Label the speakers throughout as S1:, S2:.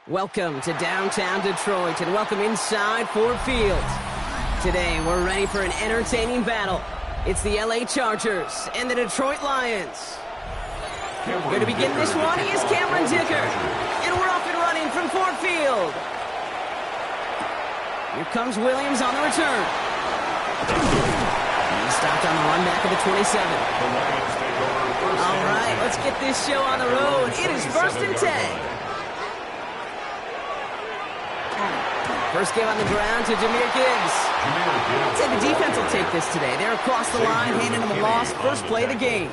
S1: Welcome to downtown Detroit and welcome inside Ford Field. Today we're ready for an entertaining battle. It's the LA Chargers and the Detroit Lions. Going to begin this one is Cameron Dicker. And we're off and running from Ford Field. Here comes Williams on the return. He stopped on the run back of the 27. All right, let's get this show on the road. It is 1st and 10. First game on the ground to Jahmyr Gibbs. I'd say the defense will take this today. They're across the line, handing them a loss. First play of the game.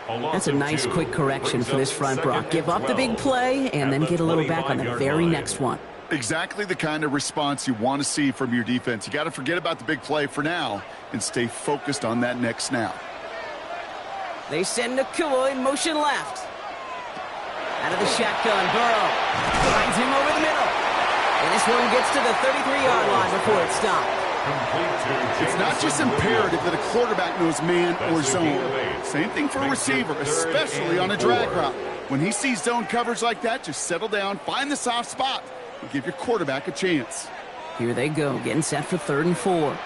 S1: That's a nice quick correction for this front, Brock. Give up the big play and then get a little back on the very next one.
S2: Exactly the kind of response you want to see from your defense. You got to forget about the big play for now and stay focused on that next snap.
S1: They send Nacua in motion left. Out of the shotgun, Burrow finds him over the middle. And this one gets to the 33-yard line before it's stopped.
S2: It's not just imperative that a quarterback knows man or zone. Same thing for a receiver, especially on a drag route. When he sees zone coverage like that, just settle down, find the soft spot, and give your quarterback a chance.
S1: Here they go, getting set for 3rd and 4.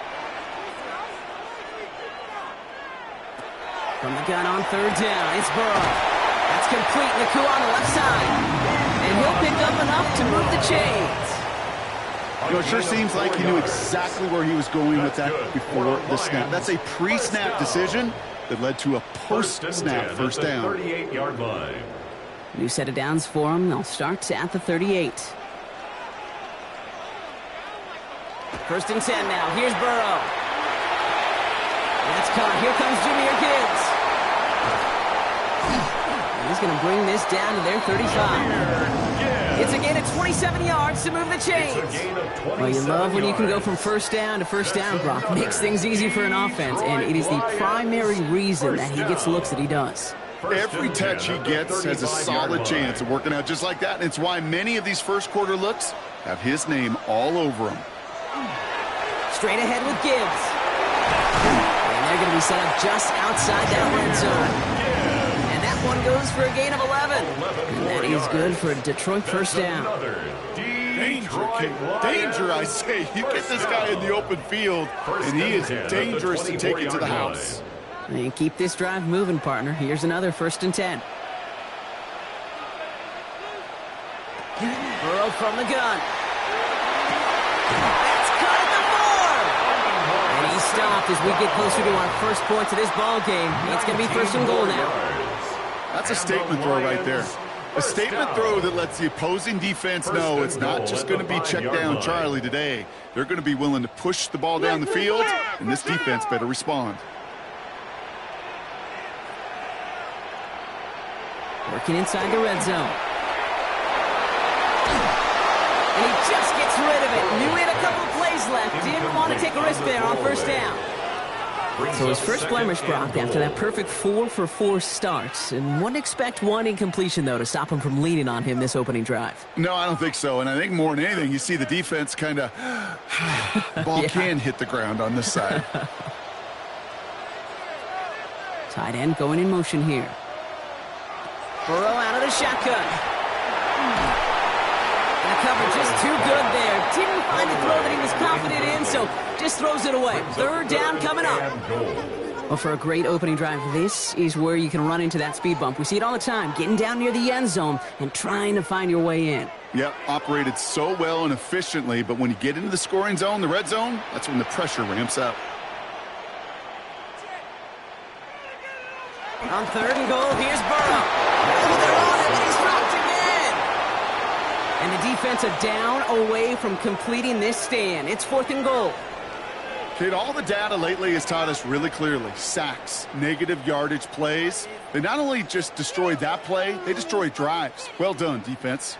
S1: From the gun on 3rd down, it's Burrow. That's complete. Nacua on the left side. And he'll pick up enough to move the chains.
S2: You know, it sure seems like he knew exactly where he was going with that before the snap. That's a pre-snap decision that led to a post-snap first down.
S3: 38-yard line.
S1: New set of downs for him. They'll start at the 38. 1st and 10 now. Here's Burrow. That's caught. Here comes Jahmyr Gibbs. He's going to bring this down to their 35. It's a gain of 27 yards to move the chains. Well, you love when you can go from first down to first down, Brock. Makes things easy for an offense, and it is the primary reason that he gets looks that he does.
S2: Every touch he gets has a solid chance of working out just like that, and it's why many of these first quarter looks have his name all over them.
S1: Straight ahead with Gibbs. And they're going to be set up just outside that red zone. One goes for a gain of 11. And that is good for a Detroit first down.
S2: Danger, danger, I say. You get this guy in the open field, and he is dangerous to take it to the house.
S1: And keep this drive moving, partner. Here's another 1st and 10. Burrow from the gun. That's caught at the 4. And he's stopped as we get closer to our first points of this ball game. It's going to be 1st and goal now.
S2: That's a statement throw right there. A statement throw that lets the opposing defense know it's not just going to be check down Charlie today. They're going to be willing to push the ball down the field, and this defense better respond.
S1: Working inside the red zone. And he just gets rid of it. Knew he had a couple of plays left. Didn't want to take a risk there on first down. So his first blemish, Brock, after that perfect 4-for-4 start. And wouldn't expect one incompletion, though, to stop him from leaning on him this opening drive.
S2: No, I don't think so. And I think more than anything, you see the defense kind of ball can hit the ground on this side.
S1: Tight end going in motion here. Burrow out of the shotgun. And the cover just too good there. Didn't find the throw that he was confident in, so just throws it away. Third down coming up. Well, for a great opening drive, this is where you can run into that speed bump. We see it all the time, getting down near the end zone and trying to find your way in.
S2: Yep, operated so well and efficiently, but when you get into the scoring zone, the red zone, that's when the pressure ramps up.
S1: On 3rd and goal, here's Burrow. Oh, they're on him, and he's dropped again. And the defense a down away from completing this stand. It's 4th and goal.
S2: Kate, all the data lately has taught us really clearly. Sacks, negative yardage plays. They not only just destroyed that play, they destroyed drives. Well done, defense.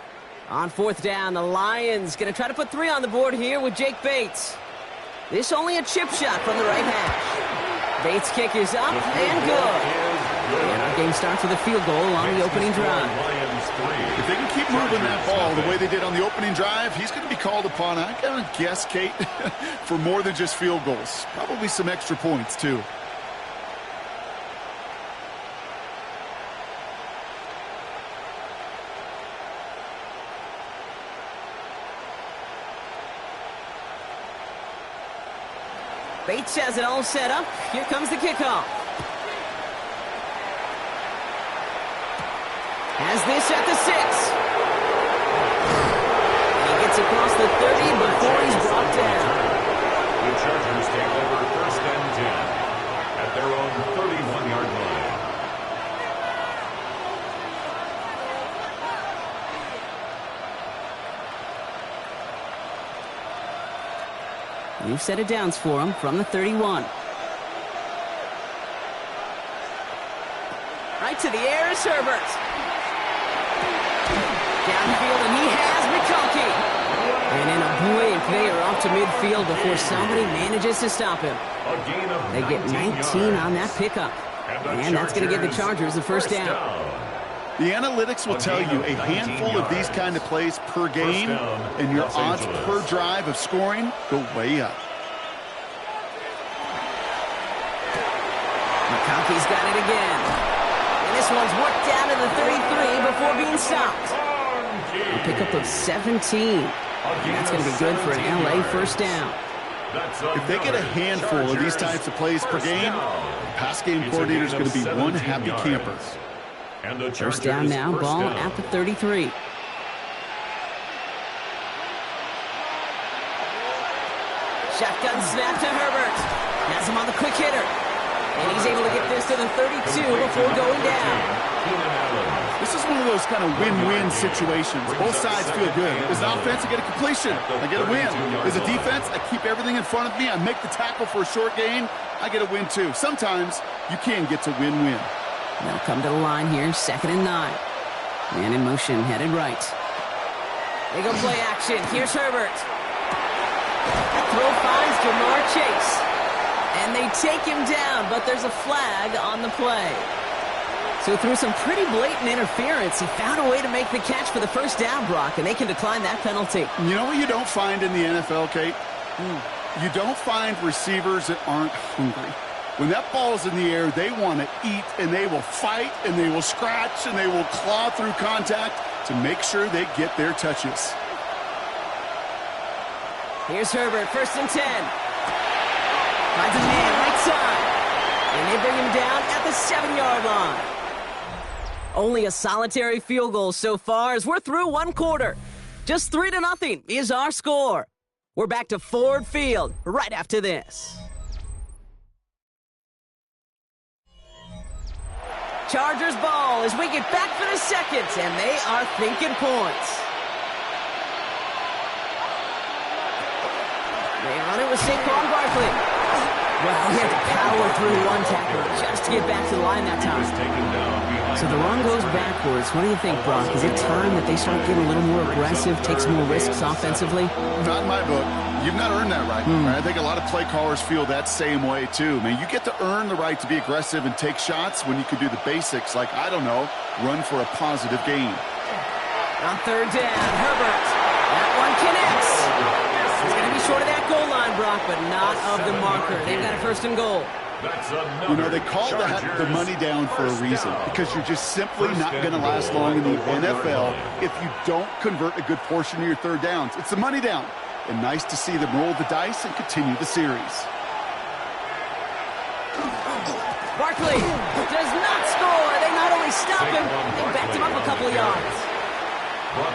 S1: On 4th down, the Lions going to try to put 3 on the board here with Jake Bates. This only a chip shot from the right hash. Bates' kick is up and good. And our game starts with a field goal on the opening drive.
S2: If they can keep moving that ball the way they did on the opening drive, he's going to be called upon, I gotta guess, Kate, for more than just field goals. Probably some extra points, too.
S1: Bates has it all set up. Here comes the kickoff. Has this at the 6. And he gets across the 30 before he's brought down.
S3: The Chargers take over 1st and 10 at their own 31-yard line.
S1: New set of downs for him from the 31. Right to the air is Herbert. Downfield, and he has McConkey. And in a blink, they are off to midfield before somebody manages to stop him. They get 19 on that pickup. And that's going to give the Chargers the 1st down.
S2: The analytics will tell you a handful of these kind of plays per game, and your odds per drive of scoring go way up.
S1: McConkey's got it again. And this one's worked down to the 33 before being stopped. A pickup of 17. And that's going to be good for an LA 1st down.
S2: If they get a handful of these types of plays per game, the pass game coordinator is going to be one happy camper.
S1: 1st down now, ball at the 33. Shotgun snap to Herbert. Has him on the quick hitter. And he's able to get this to the 32 before going down.
S2: This is one of those kind of win-win situations. Both sides feel good. As an offense, I get a completion. I get a win. As a defense, I keep everything in front of me. I make the tackle for a short gain. I get a win, too. Sometimes you can get to win-win.
S1: They'll come to the line here, 2nd and 9. Man in motion, headed right. They go play action. Here's Herbert. That throw finds Jamar Chase. And they take him down, but there's a flag on the play. So through some pretty blatant interference, he found a way to make the catch for the 1st down, Brock, and they can decline that penalty.
S2: You know what you don't find in the NFL, Kate? You don't find receivers that aren't hungry. When that ball's in the air, they want to eat, and they will fight, and they will scratch, and they will claw through contact to make sure they get their touches.
S1: Here's Herbert, 1st and 10. Finds a man right side. And they bring him down at the 7-yard line. Only a solitary field goal so far as we're through 1 quarter. Just 3-0 is our score. We're back to Ford Field right after this. Chargers ball as we get back for the 2nd, and they are thinking points. They run it with Saquon Barkley. Well, he had to power through one tackle just to get back to the line that time. So the run goes backwards. What do you think, Brock? Is it time that they start getting a little more aggressive, take some more risks offensively?
S2: Not in my book. You've not earned that right. I think a lot of play callers feel that same way, too. Man, you get to earn the right to be aggressive and take shots when you can do the basics, like, I don't know, run for a positive gain.
S1: On third down, Herbert. That one connects. He's going to be short of that goal line, Brock, but not of the marker. They've got a first and goal.
S2: You know, they call the money down for a reason, because you're just simply not going to last long in the NFL if you don't convert a good portion of your third downs. It's the money down. And nice to see them roll the dice and continue the series.
S1: Barkley does not score. They not only stop him, they backed him up a couple of yards.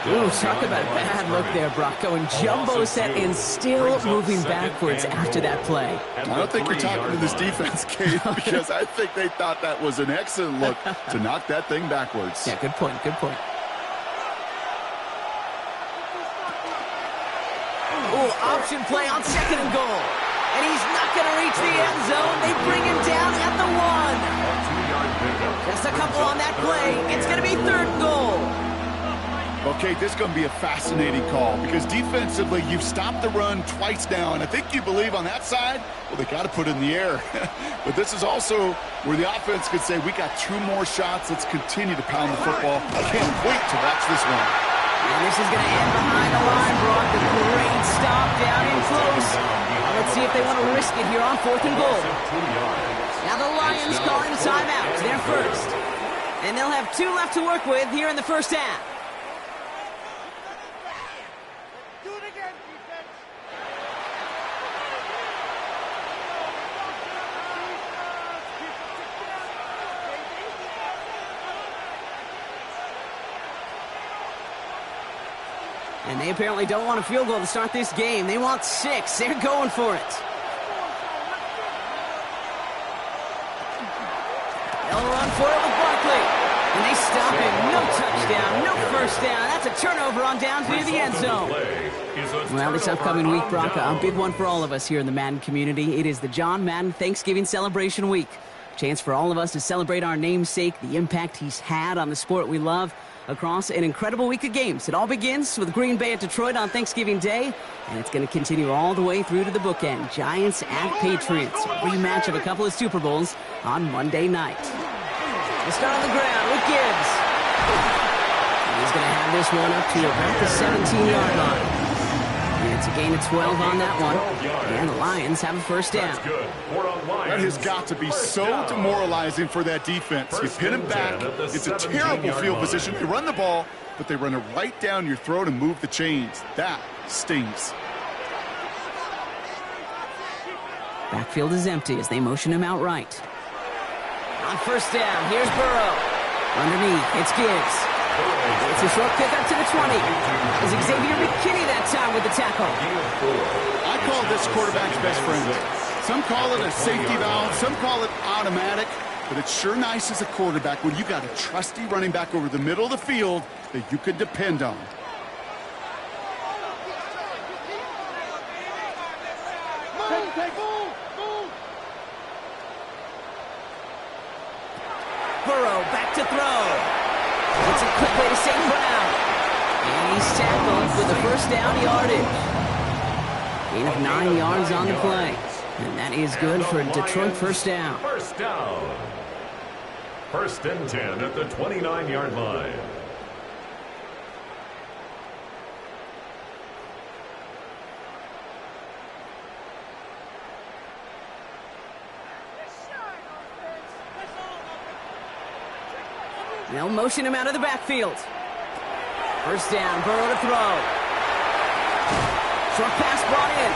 S1: Ooh, talk about a bad look there, Brock. Going jumbo set and still moving backwards after that play.
S2: I don't think you're talking to this defense, Kate, because I think they thought that was an excellent look to knock that thing backwards.
S1: Yeah, good point, good point. Ooh, option play on second and goal. And he's not going to reach the end zone. They bring him down at the 1. Just a couple on that play. It's going to be third and goal.
S2: Okay, this is going to be a fascinating call because defensively, you've stopped the run twice now, and I think you believe on that side, well, they got to put it in the air. But this is also where the offense could say, we got 2 more shots. Let's continue to pound the football. I can't wait to watch this one.
S1: And this is going to end behind the line, Brock. A great stop down in close. Let's see if they want to risk it here on fourth and goal. Now the Lions calling the timeout. They're first. And they'll have 2 left to work with here in the first half. And they apparently don't want a field goal to start this game. They want 6. They're going for it. They'll run for it with Barkley. And they stop him. No touchdown, no first down. That's a turnover on downs near the end zone. Well, this upcoming week, Brock, a big one for all of us here in the Madden community. It is the John Madden Thanksgiving Celebration Week. Chance for all of us to celebrate our namesake, the impact he's had on the sport we love, across an incredible week of games. It all begins with Green Bay at Detroit on Thanksgiving Day, and it's going to continue all the way through to the bookend. Giants at Patriots, a rematch of a couple of Super Bowls on Monday night. They start on the ground with Gibbs. And he's going to have this one up to about the 17-yard line. And it's a gain of 12 on that one, and the Lions have a first down.
S2: That has got to be so demoralizing for that defense. You pin him back. It's a terrible field position. They run the ball, but they run it right down your throat and move the chains. That stings.
S1: Backfield is empty as they motion him out right. On first down, here's Burrow. Underneath, it's Gibbs. It's a short pick up to the 20. It's Xavier McKinney that time with the tackle.
S2: I call this quarterback's best friend. Some call it a safety valve, some call it automatic, but it's sure nice as a quarterback when you got a trusty running back over the middle of the field that you can depend on.
S1: Burrow back to throw. It's a quick way to St. Brown. And he's tackled with the first down yardage. Gain of 9 yards on the play. And that is good for a Detroit first down.
S3: First down. First and 10 at the 29-yard line.
S1: They'll motion him out of the backfield. First down, Burrow to throw. Short pass brought in.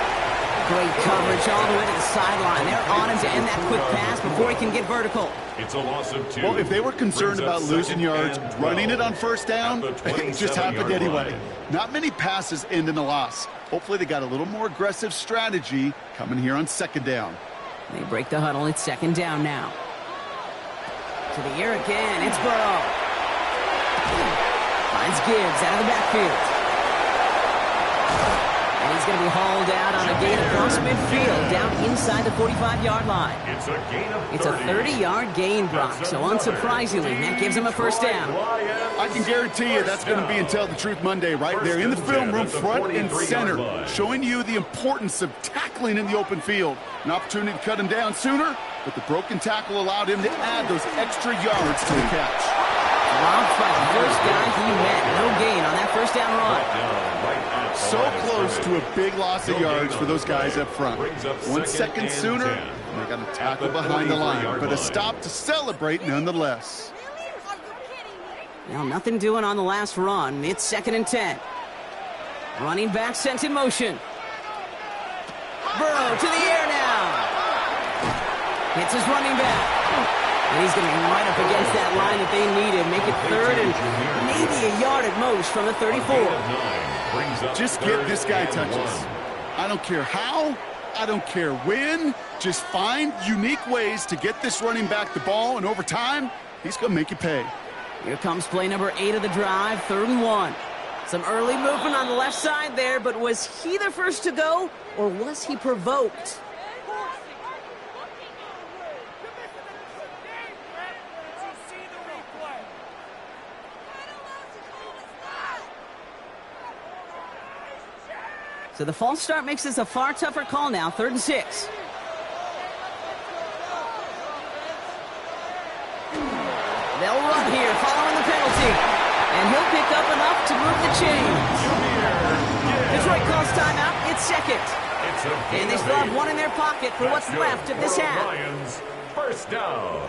S1: Great coverage all the way to the sideline. They're on him to end that quick pass before he can get vertical.
S3: It's a loss of 2.
S2: Well, if they were concerned about losing yards, running it on first down, it just happened anyway. Not many passes end in a loss. Hopefully they got a little more aggressive strategy coming here on second down.
S1: They break the huddle. It's second down now. To the air again. It's Burrow. Finds Gibbs out of the backfield. And he He's going to be hauled out on a gain across midfield, down inside the 45-yard line. It's a 30-yard gain, Brock, so unsurprisingly, that gives him a first down.
S2: I can guarantee you that's going to be in Tell the Truth Monday right there in the film room, front and center, showing you the importance of tackling in the open field. An opportunity to cut him down sooner, but the broken tackle allowed him to add those extra yards to the catch.
S1: Robbed by the first guy he met. No gain on that first down run.
S2: So close to a big loss of yards for those guys up front. 1 second sooner, and they got a tackle behind the line, but a stop to celebrate nonetheless.
S1: Well, nothing doing on the last run. It's 2nd and 10. Running back sent in motion. Burrow to the air now. Hits his running back. And he's going to be right up against that line that they needed. Make it 3rd and maybe a yard at most from the 34.
S2: Just get this guy touches. I don't care how, I don't care when. Just find unique ways to get this running back the ball, and over time, he's going to make you pay.
S1: Here comes play number 8 of the drive, 3rd and 1. Some early movement on the left side there, but was he the first to go, or was he provoked? So the false start makes this a far tougher call now, 3rd and 6. They'll run here following the penalty. And he'll pick up enough to move the chains. Detroit calls timeout. It's 2nd. And they still have 1 in their pocket for what's left of this half.
S3: Lions, first down.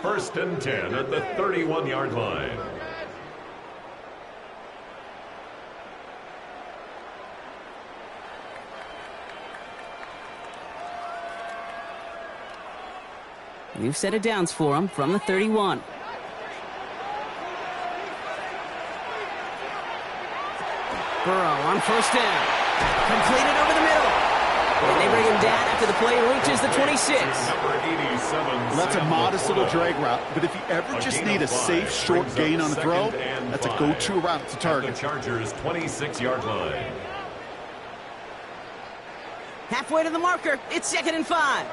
S3: 1st and 10 at the 31-yard line.
S1: New set of downs for him from the 31. Burrow on 1st down. Completed over the middle. And they bring him down after the play reaches the 26.
S2: Well, that's a modest little drag route, but if you ever just need a safe, short gain on a throw, that's a go-to route to target.
S3: The Chargers' 26-yard line.
S1: Halfway to the marker. It's 2nd and 5.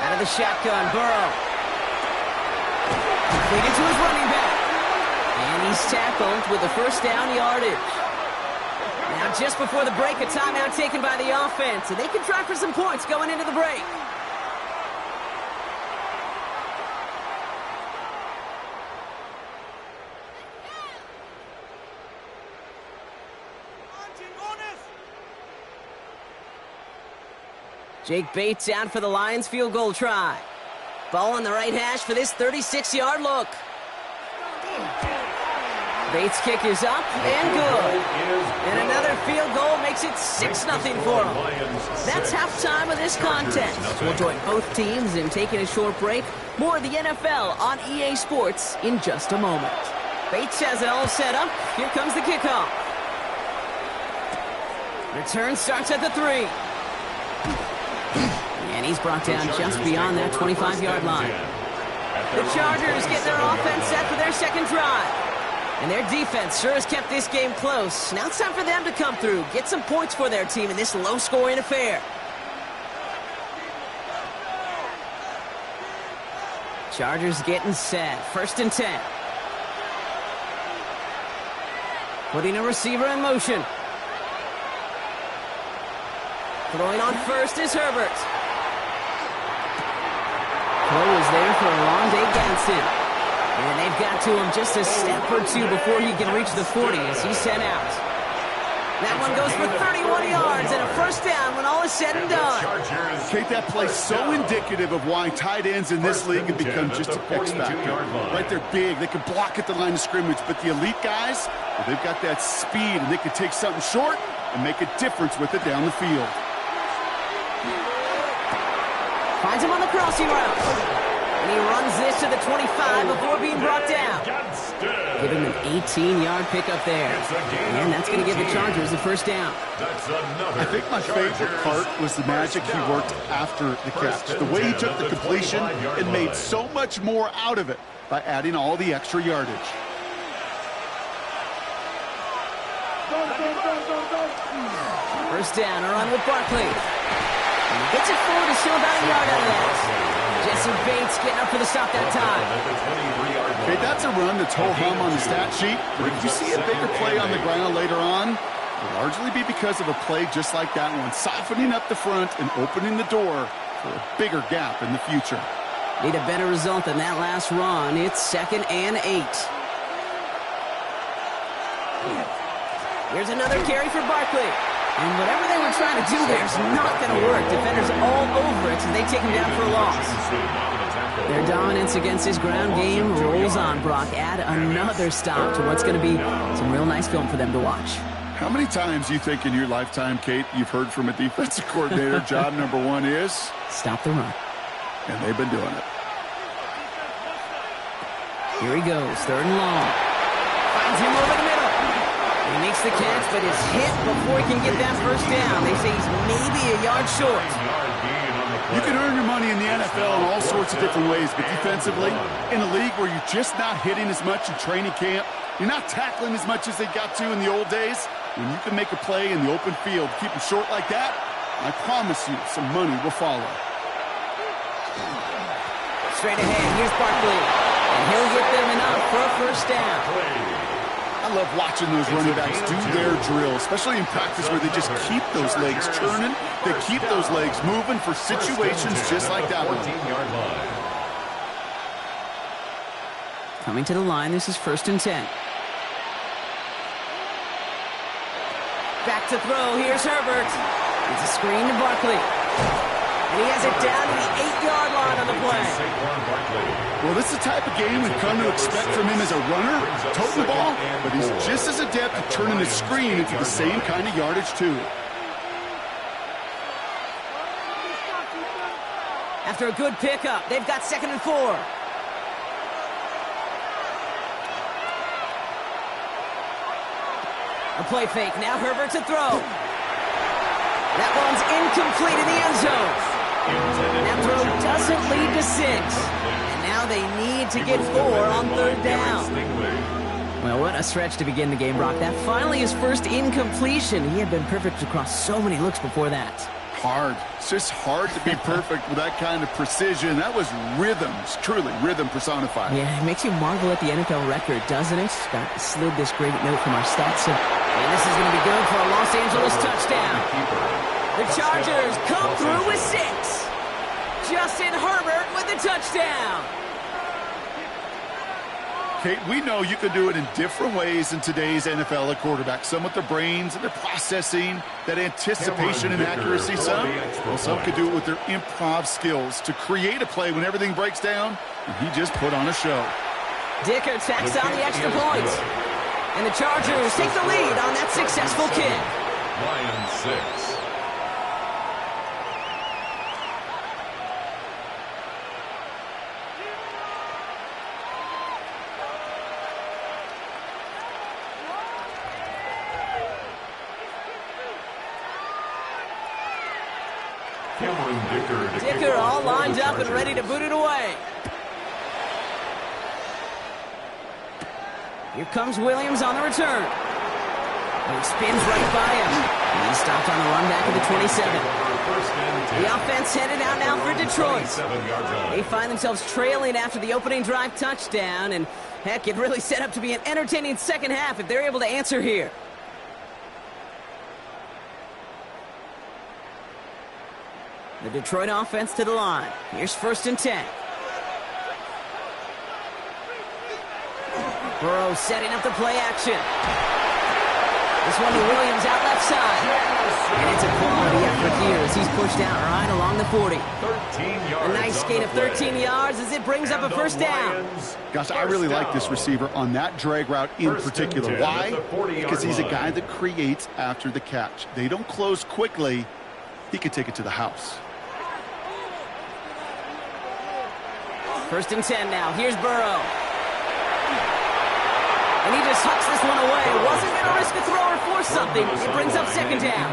S1: Out of the shotgun, Burrow. Completed to his running back. And he's tackled with the first down yardage. Now just before the break, a timeout taken by the offense. And they can try for some points going into the break. Jake Bates out for the Lions field goal try. Ball on the right hash for this 36-yard look. Bates' kick is up and good. And another field goal makes it 6-0 for them. That's halftime of this contest. We'll join both teams in taking a short break. More of the NFL on EA Sports in just a moment. Bates has it all set up. Here comes the kickoff. Return starts at the 3. And he's brought down just beyond that 25-yard line. The Chargers get their offense set for their 2nd drive. And their defense sure has kept this game close. Now it's time for them to come through, get some points for their team in this low-scoring affair. Chargers getting set. 1st and 10. Putting a receiver in motion. Throwing on 1st is Herbert. Throw is there for Rondé Ganson. And they've got to him just a step or 2 before he can reach the 40 as he's sent out. That one goes for 31 yards and a first down when all is said and done.
S2: Kate, that play so indicative of why tight ends in this league have become just an X factor. Right, they're big, they can block at the line of scrimmage, but the elite guys, well, they've got that speed and they can take something short and make a difference with it down the field.
S1: Finds him on the crossing route. And he runs this to the 25 before being brought down. Give him an 18-yard pickup there. And that's going to give the Chargers the first down.
S2: I think my favorite part was the magic he worked after the catch. The way he took the completion and made so much more out of it by adding all the extra yardage.
S1: First down, a run with Barkley. And he gets it forward to still about a yard out of that. Jesse Bates getting up for the stop that time.
S2: Okay, that's a run that's ho-hum on the stat sheet, but if you see a bigger play on the ground later on, it'll largely be because of a play just like that one, softening up the front and opening the door for a bigger gap in the future.
S1: Need a better result than that last run. It's 2nd and 8. Here's another carry for Barkley. And whatever they were trying to do there is not going to work. Defenders all over it, so they take him down for a loss. Their dominance against his ground game rolls on, Brock. Add another stop to what's going to be some real nice film for them to watch.
S2: How many times do you think in your lifetime, Kate, you've heard from a defensive coordinator, job number one is?
S1: Stop the run.
S2: And they've been doing it.
S1: Here he goes, 3rd and long. Finds him over the middle. He makes the catch, but is hit before he can get that first down. They say he's maybe a yard short.
S2: You can earn your money in the NFL in all sorts of different ways, but defensively, in a league where you're just not hitting as much in training camp, you're not tackling as much as they got to in the old days, when you can make a play in the open field, keep them short like that, I promise you some money will follow.
S1: Straight ahead, here's Barkley. And he'll get them enough for a first down.
S2: I love watching those running backs do their drill, especially in practice where they just keep those legs churning. They keep those legs moving for situations just like that one.
S1: Coming to the line, this is 1st and 10. Back to throw, here's Herbert. It's a screen to Barkley. And he has it down to the 8-yard line on the play.
S2: Well, this is the type of game we've come to expect from him as a runner, toting the ball, but he's just as adept at turning the screen into the same kind of yardage, too.
S1: After a good pickup, they've got 2nd and 4. A play fake, now Herbert to throw. That one's incomplete in the end zone. That throw doesn't lead to 6. And now they need to get 4 on 3rd down. Well, what a stretch to begin the game, Brock. That finally his first incompletion. He had been perfect across so many looks before that.
S2: Hard. It's just hard to be perfect with that kind of precision. That was rhythm. It's truly rhythm personified.
S1: Yeah, it makes you marvel at the NFL record, doesn't it? Scott slid this great note from our stats. And this is going to be good for a Los Angeles touchdown. The Chargers come through with 6. Justin Herbert with the touchdown.
S2: Kate, we know you can do it in different ways in today's NFL at quarterback. Some with their brains and their processing, that anticipation and accuracy. Some could do it with their improv skills to create a play when everything breaks down. And he just put on a show.
S1: Dicker tacks on the extra points. And the Chargers take the lead on that successful kick.
S3: Lions 6.
S1: Dicker all lined up and ready to boot it away. Here comes Williams on the return. And he spins right by him. And he's stopped on the run back of the 27. The offense headed out now for Detroit. They find themselves trailing after the opening drive touchdown. And heck, it really set up to be an entertaining second half if they're able to answer here. The Detroit offense to the line. Here's 1st and 10. Burrow setting up the play action. This one to Williams out left side. And it's a quality effort here as he's pushed out right along the 40.
S3: 13 yards.
S1: A nice gain of 13 yards as it brings up a first down.
S2: Gosh, I really like this receiver on that drag route in particular. Why? Because he's a guy that creates after the catch. They don't close quickly. He could take it to the house.
S1: 1st and 10 now. Here's Burrow. And he just hucks this one away. Wasn't going to risk a throw or force something. It brings up 2nd down.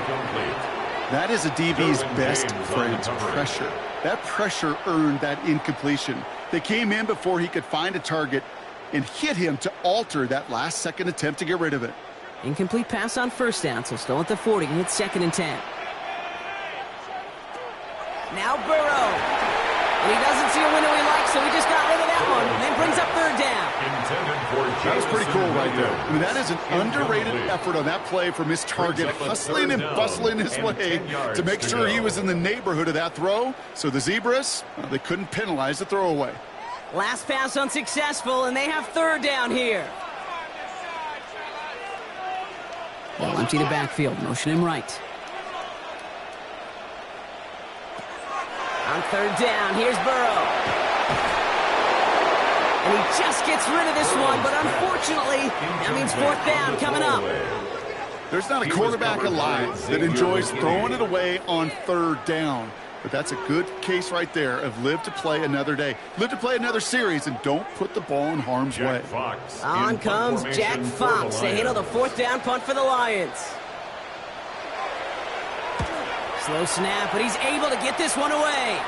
S2: That is a DB's best friend, pressure. That pressure earned that incompletion. They came in before he could find a target and hit him to alter that last-second attempt to get rid of it.
S1: Incomplete pass on first down, so still at the 40, and it's 2nd and 10. Now Burrow. And he doesn't see a window he likes, so he just got rid of that one, and then brings up 3rd down.
S2: That was pretty cool right there. I mean, that is an underrated effort on that play from his target, hustling and bustling his way to make sure he was in the neighborhood of that throw. So the Zebras, well, they couldn't penalize the throwaway.
S1: Last pass unsuccessful, and they have 3rd down here. They'll empty the backfield, motion him right. On 3rd down, here's Burrow. And he just gets rid of this one, but unfortunately, that means 4th down coming up.
S2: There's not a quarterback alive that enjoys throwing it away on 3rd down. But that's a good case right there of live to play another day. Live to play another series, and don't put the ball in harm's way.
S1: On comes Jack Fox to handle the 4th down punt for the Lions. Slow snap, but he's able to get this one away.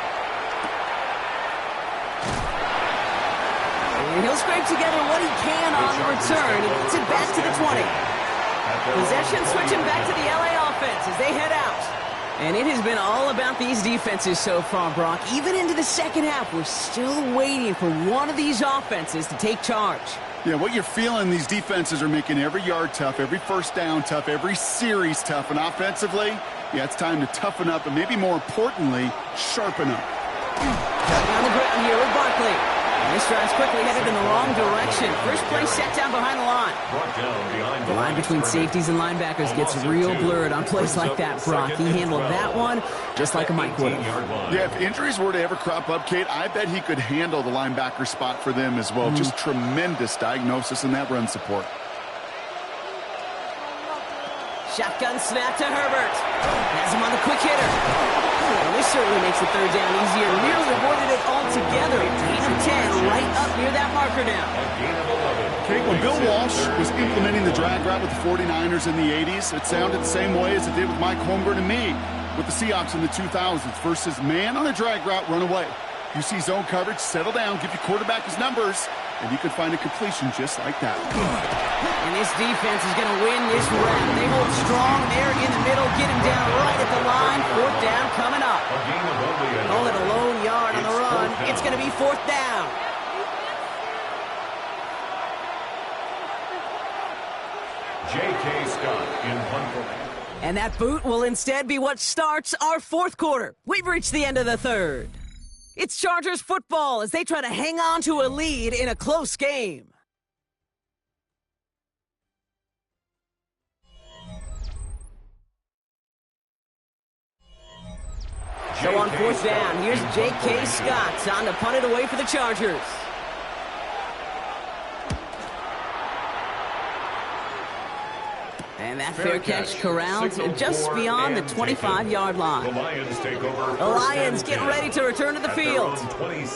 S1: And he'll scrape together what he can on the return. He gets it back to the 20. Possession switching back to the LA offense as they head out. And it has been all about these defenses so far, Brock. Even into the 2nd half, we're still waiting for one of these offenses to take charge.
S2: Yeah, what you're feeling, these defenses are making every yard tough, every 1st down tough, every series tough. And offensively, yeah, it's time to toughen up and maybe more importantly, sharpen up.
S1: Cutting on the ground here with Barkley. And this drive's quickly headed in the wrong direction. First play set down behind the line. The line between safeties and linebackers gets real blurred on plays like that, Brock. He handled that one just like a Mike would have.
S2: Yeah, if injuries were to ever crop up, Kate, I bet he could handle the linebacker spot for them as well. Just tremendous diagnosis in that run support.
S1: Shotgun snap to Herbert. Has him on the quick hitter. Well, this certainly makes the 3rd down easier. Nearly avoided it altogether. Gain of 10 right up near that marker now.
S2: Kate, when Bill Walsh was implementing the drag route with the 49ers in the 80s, it sounded the same way as it did with Mike Holmgren and me with the Seahawks in the 2000s versus man on a drag route, run away. You see zone coverage, settle down, give your quarterback his numbers, and you could find a completion just like that.
S1: And this defense is going to win this round. They hold strong there in the middle, get him down right at the line. 4th down coming up. Call it a lone yard on the run. It's going to be 4th down.
S3: J.K. Scott in punt formation.
S1: And that boot will instead be what starts our 4th quarter. We've reached the end of the 3rd. It's Chargers football as they try to hang on to a lead in a close game. So on 4th down, here's J.K. Scott on to punt it away for the Chargers. And that fair catch corralled just beyond the 25-yard line. The Lions get ready to return to the field.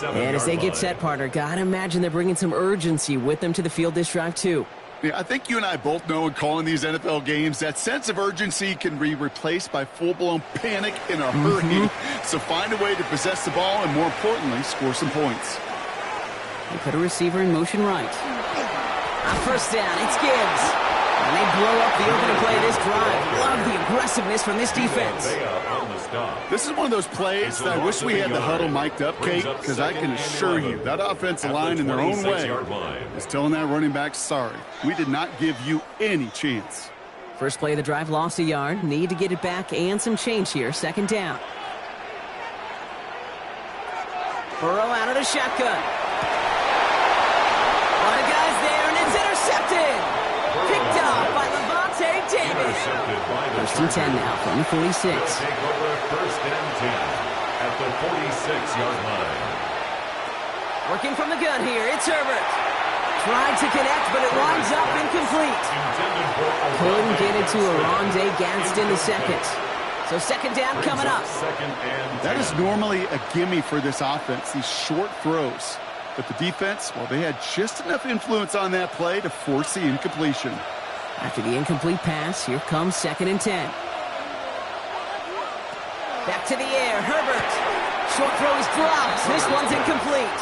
S1: And as they get set, partner, gotta imagine they're bringing some urgency with them to the field this drive, too.
S2: Yeah, I think you and I both know in calling these NFL games, that sense of urgency can be replaced by full-blown panic in a hurry. So find a way to possess the ball and, more importantly, score some points.
S1: They put a receiver in motion right. On 1st down, it's Gibbs. And they blow up the opening play of this drive. Love the aggressiveness from this defense.
S2: This is one of those plays that I wish we had the huddle mic'd up, Kate, because I can assure you that offensive line in their own way is telling that running back, sorry, we did not give you any chance.
S1: First play of the drive, lost a yard. Need to get it back and some change here. 2nd down. Burrow out of the shotgun. A lot of guys there, and it's intercepted. Picked off by Levante David. 1st and 10 now from the 46.
S3: Take over 1st and 10 at the 46-yard line.
S1: Working from the gun here, it's Herbert. Tried to connect, but it winds up incomplete. Couldn't get it to Oronde Gadsden the 2nd. So 2nd down coming up.
S2: That is normally a gimme for this offense, these short throws. But the defense, well, they had just enough influence on that play to force the incompletion.
S1: After the incomplete pass, here comes 2nd and 10. Back to the air, Herbert. Short throw is dropped. This one's incomplete.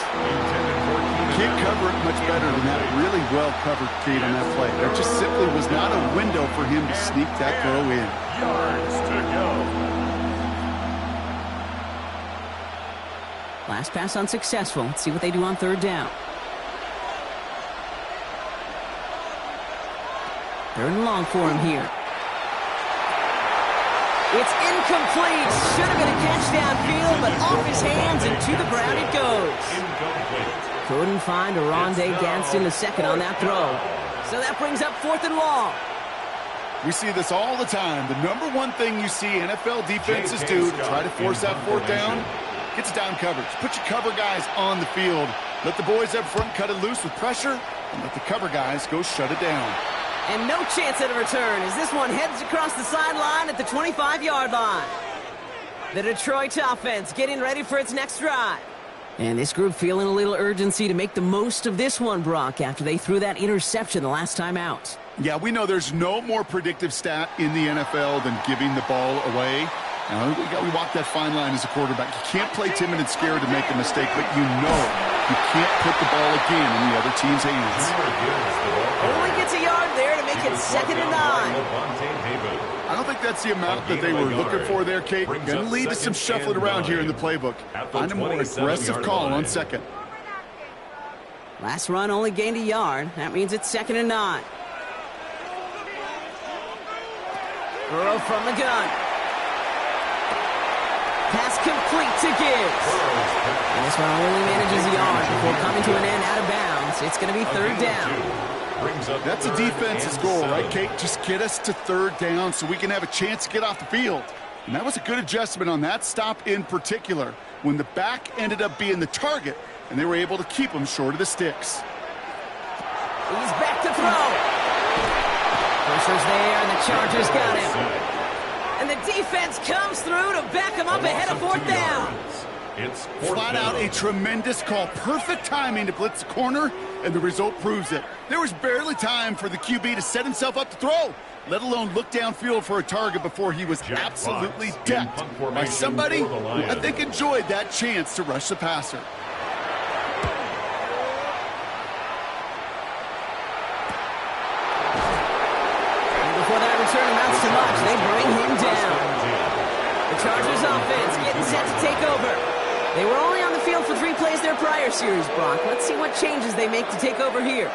S2: can't cover it much better than that really well-covered Kate on that play. There just simply was not a window for him to sneak that throw in.
S3: Yards to go.
S1: Last pass unsuccessful. Let's see what they do on third down. Third and long for him here. It's incomplete. Should have been a catch downfield, but off his hands and to the ground it goes.
S3: Incomplete.
S1: Couldn't find Oronde Gadsden II on that throw. So that brings up fourth and long.
S2: We see this all the time. The number one thing you see NFL defenses do to try to force that fourth down, gets down coverage. Put your cover guys on the field. Let the boys up front cut it loose with pressure, and let the cover guys go shut it down.
S1: And no chance at a return as this one heads across the sideline at the 25-yard line. The Detroit offense getting ready for its next drive. And this group feeling a little urgency to make the most of this one, Brock, after they threw that interception the last time out.
S2: Yeah, we know there's no more predictive stat in the NFL than giving the ball away. Now, we walk that fine line as a quarterback. You can't play timid and scared to make a mistake, but you know you can't put the ball again in the other team's hands.
S1: Only gets a yard there to make it 2nd and 9.
S2: I don't think that's the amount that they were looking for there, Kate. Going to lead to some shuffling around here in the playbook. Find a more aggressive call on second.
S1: Last run only gained a yard. That means it's 2nd and 9. Burrow from the gun. Pass complete to Gibbs. And this one only manages a yard before coming to an end out of bounds. It's going to be third down.
S2: That's a defense's goal, right, Kate? Just get us to third down so we can have a chance to get off the field. And that was a good adjustment on that stop in particular, when the back ended up being the target, and they were able to keep him short of the sticks.
S1: He's back to throw. Pressure's there, and the Chargers got him. And the defense comes through to back him up ahead of fourth down.
S3: It's
S2: flat out a tremendous call. Perfect timing to blitz the corner, and the result proves it. There was barely time for the QB to set himself up to throw, let alone look downfield for a target before he was absolutely decked by somebody who I think enjoyed that chance to rush the passer.
S1: Before that return amounts to much, they bring him down. The Chargers offense getting set to take over. They were only on the field for 3 plays their prior series, Brock. Let's see what changes they make to take over here.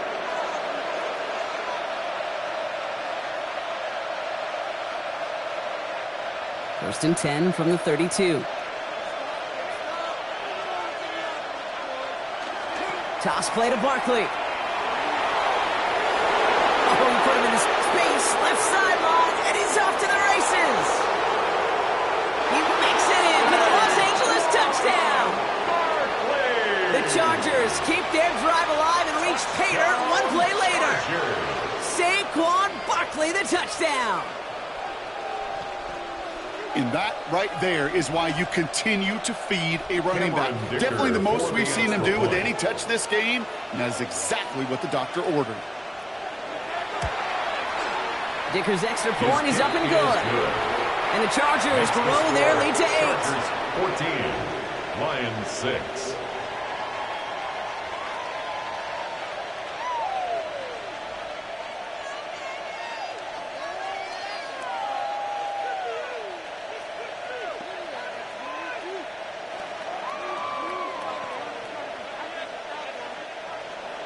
S1: First and 10 from the 32. Toss play to Barkley. Oh, he put him in his space, left sideline, and he's off to the races. He makes it in for the Los Angeles touchdown. The Chargers keep their drive alive and reach pay dirt 1 play later. Saquon Barkley, the touchdown.
S2: And that right there is why you continue to feed a running back. Definitely the most we've seen him do with any touch this game, and that is exactly what the doctor ordered.
S1: Dicker's extra point is up and good. And the Chargers grow their lead to 8.
S3: 14, Lions 6.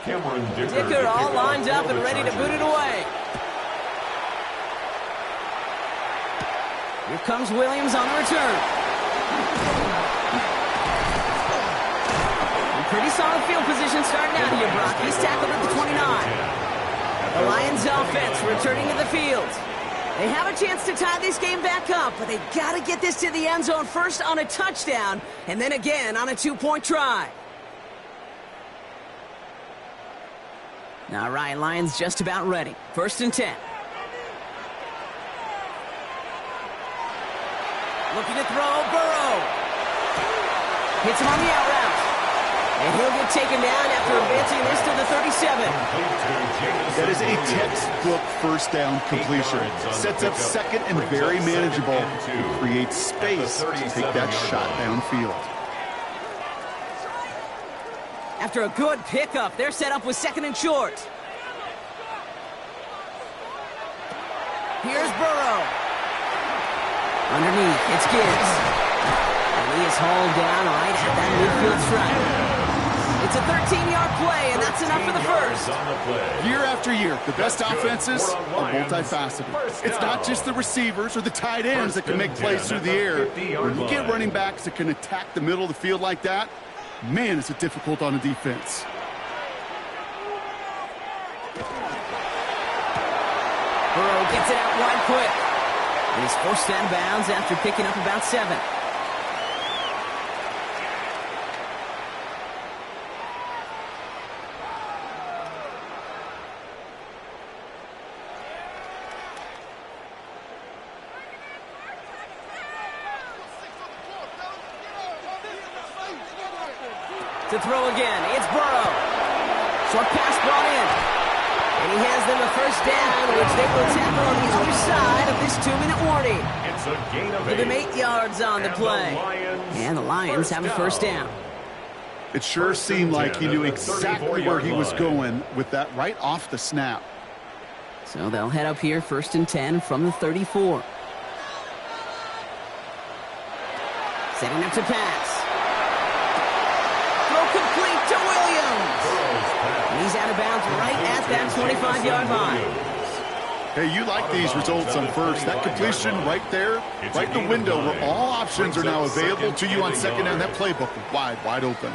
S3: Cameron
S1: Dicker all lined up and ready to boot it away. Here comes Williams on the return. Pretty solid field position starting out here, Brock. He's tackled at the 29. The Lions offense returning to the field. They have a chance to tie this game back up, but they got to get this to the end zone first on a touchdown, and then again on a 2-point try. All right, Lions just about ready. First and 10. Looking to throw, Burrow. Hits him on the out route. And he'll get taken down after advancing this to the 37.
S2: That is a textbook first down completion. Sets up second and very manageable. Creates space to take that shot downfield.
S1: After a good pickup, they're set up with 2nd and short. Here's Burrow. Underneath, it's Gibbs. And he is hauled down right at that midfield stripe. It's a 13-yard play, and that's enough for the first.
S2: Year after year, the best offenses are multifaceted. It's not just the receivers or the tight ends that can make plays through the air. When you get running backs that can attack the middle of the field like that, man, is it difficult on a defense.
S1: Burrow gets it out wide quick. And he's forced out of bounds after picking up about 7. To throw again, it's Burrow. Short pass brought in. And he has them a first down, which they will tackle on the other side of this 2-minute warning.
S3: It's a gain of
S1: Give him 8 yards on the play. And the Lions have a first down.
S2: It sure seemed like he knew exactly where he was going with that right off the snap.
S1: So they'll head up here 1st and 10 from the 34. Setting up to pass. Complete to Williams. And he's out of bounds right at that 25-yard line.
S2: Hey, you like these results on first. That completion right there, right in the window where all options are now available to you on second down. That playbook wide open.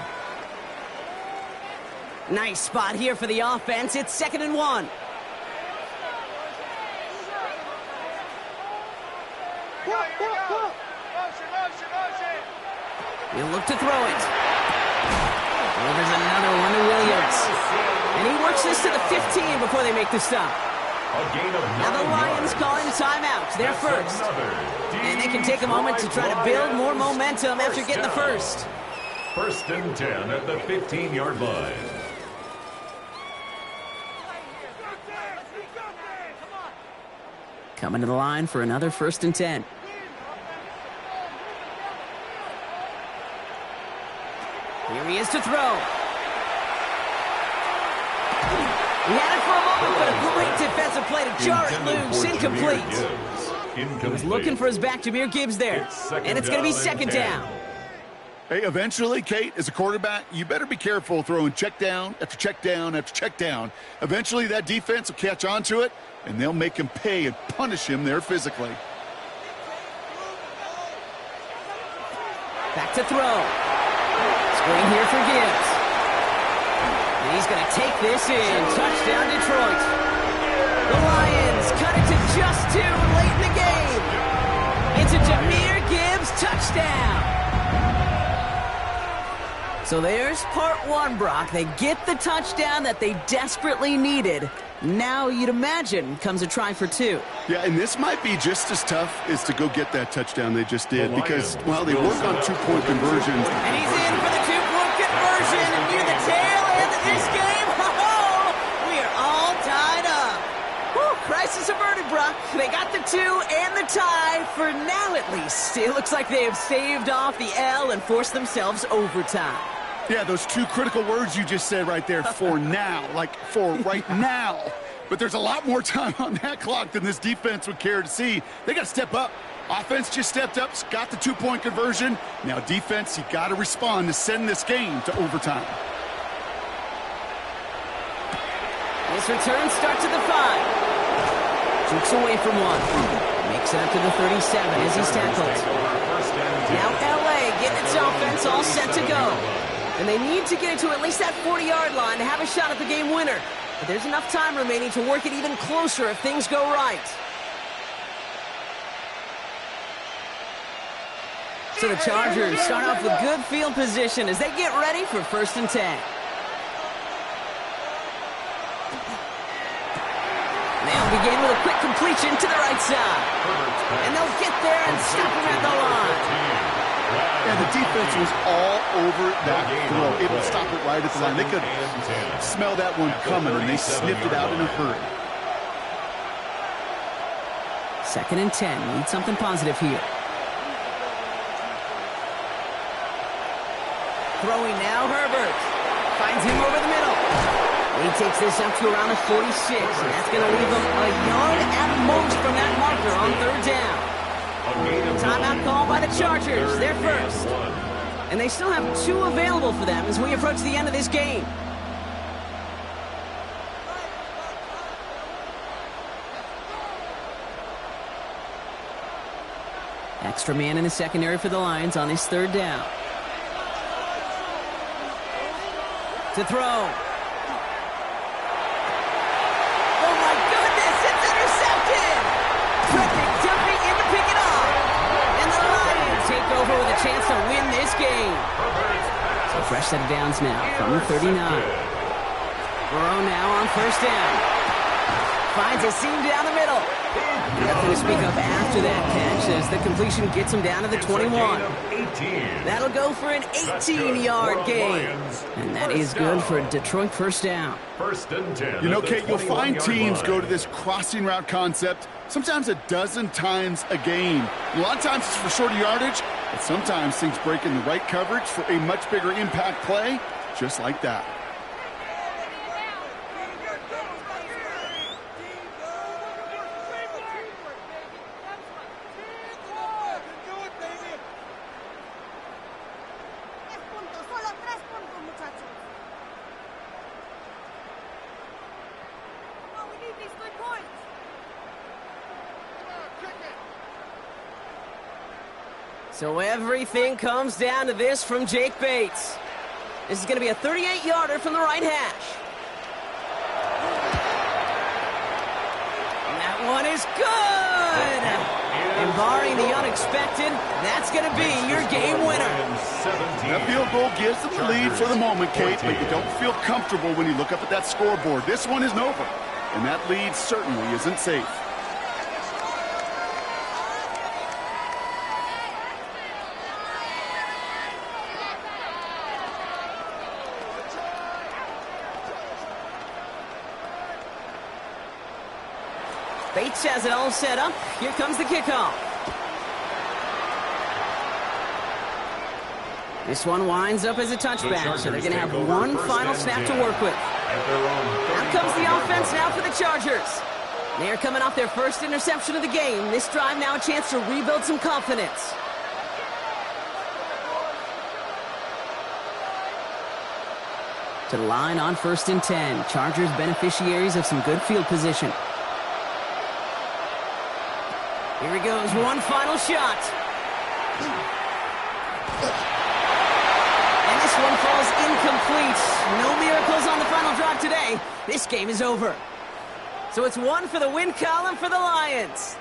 S1: Nice spot here for the offense. It's 2nd and 1. He'll look to throw it. Well, there's another one to Williams. And he works this to the 15 before they make the stop. Now the Lions calling a timeout. They're first. And they can take a moment to try to build more momentum after getting the first.
S3: 1st and 10 at the 15-yard line.
S1: Coming to the line for another 1st and 10. Here he is to throw. He had it for a moment, but a great defensive play to jar it loose. Incomplete. He was looking for his back, Jahmyr Gibbs there. And it's going to be 2nd down.
S2: Hey, eventually, Kate, as a quarterback, you better be careful throwing check down after check down after check down. Eventually, that defense will catch on to it, and they'll make him pay and punish him there physically.
S1: Back to throw. Screen here for Gibbs. And he's going to take this in. Touchdown, Detroit. The Lions cut it to just 2 late in the game. It's a Jahmyr Gibbs touchdown. So there's part 1, Brock. They get the touchdown that they desperately needed. Now, you'd imagine, comes a try for 2.
S2: Yeah, and this might be just as tough as to go get that touchdown they just did because, well, they work on 2-point conversions.
S1: And he's in for the 2-point conversion. And near the tail end of this game, we are all tied up. Whew, crisis averted, Brock. They got the 2 and the tie for now, at least. It looks like they have staved off the L and forced themselves overtime.
S2: Yeah, those 2 critical words you just said right there, for now, like for right now. But there's a lot more time on that clock than this defense would care to see. They got to step up. Offense just stepped up, got the 2-point conversion. Now defense, you got to respond to send this game to overtime.
S1: This return starts at the 5. Jukes away from 1. Makes it up to the 37 as he's tackled. Now LA getting its offense all set to go. And they need to get it to at least that 40-yard line to have a shot at the game winner. But there's enough time remaining to work it even closer if things go right. So the Chargers start off with good field position as they get ready for 1st and 10. They'll begin with a quick completion to the right side. And they'll get there and stop him at the line.
S2: Yeah, the defense was all over that throw, able to stop it right at the line. They could smell that one coming, and they sniffed it out in a hurry.
S1: 2nd and 10. Need something positive here. Throwing now, Herbert. Finds him over the middle. He takes this up to around the 46, and that's going to leave him a yard at most from that marker on third down. Timeout called by the Chargers. They're first. And they still have 2 available for them as we approach the end of this game. Extra man in the secondary for the Lions on this third down. To throw. Oh my goodness, it's intercepted! Frederick Duffy in to pick it off. And the Lions take over with a chance to win this game. So fresh set of downs now from the 39. Burrow now on first down. Finds a seam down the middle. Nothing to speak of after that catch as the completion gets him down to the 21. That'll go for an 18-yard gain. And that is good for a Detroit first down.
S3: First and 10.
S2: You know, Kate, you'll find teams go to this crossing route concept sometimes a dozen times a game. And a lot of times it's for shorter yardage, but sometimes things break in the right coverage for a much bigger impact play, just like that.
S1: So everything comes down to this from Jake Bates. This is going to be a 38-yarder from the right hash. And that one is good! And barring the unexpected, that's going to be your game winner.
S2: That field goal gives them the lead for the moment, Kate, but you don't feel comfortable when you look up at that scoreboard. This one isn't over, and that lead certainly isn't safe.
S1: Bates has it all set up. Here comes the kickoff. This one winds up as a touchback, so they're going to have one final snap to work with. Out comes the offense now for the Chargers. They're coming off their first interception of the game. This drive now a chance to rebuild some confidence. To the line on first and 10. Chargers beneficiaries of some good field position. Here he goes, one final shot. And this one falls incomplete. No miracles on the final drive today. This game is over. So it's one for the win column for the Lions.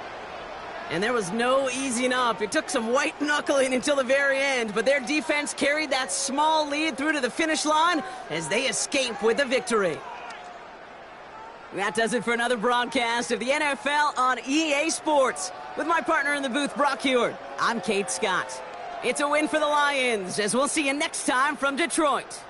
S1: And there was no easing up. It took some white knuckling until the very end, but their defense carried that small lead through to the finish line as they escape with the victory. That does it for another broadcast of the NFL on EA Sports. With my partner in the booth, Brock Huard, I'm Kate Scott. It's a win for the Lions, as we'll see you next time from Detroit.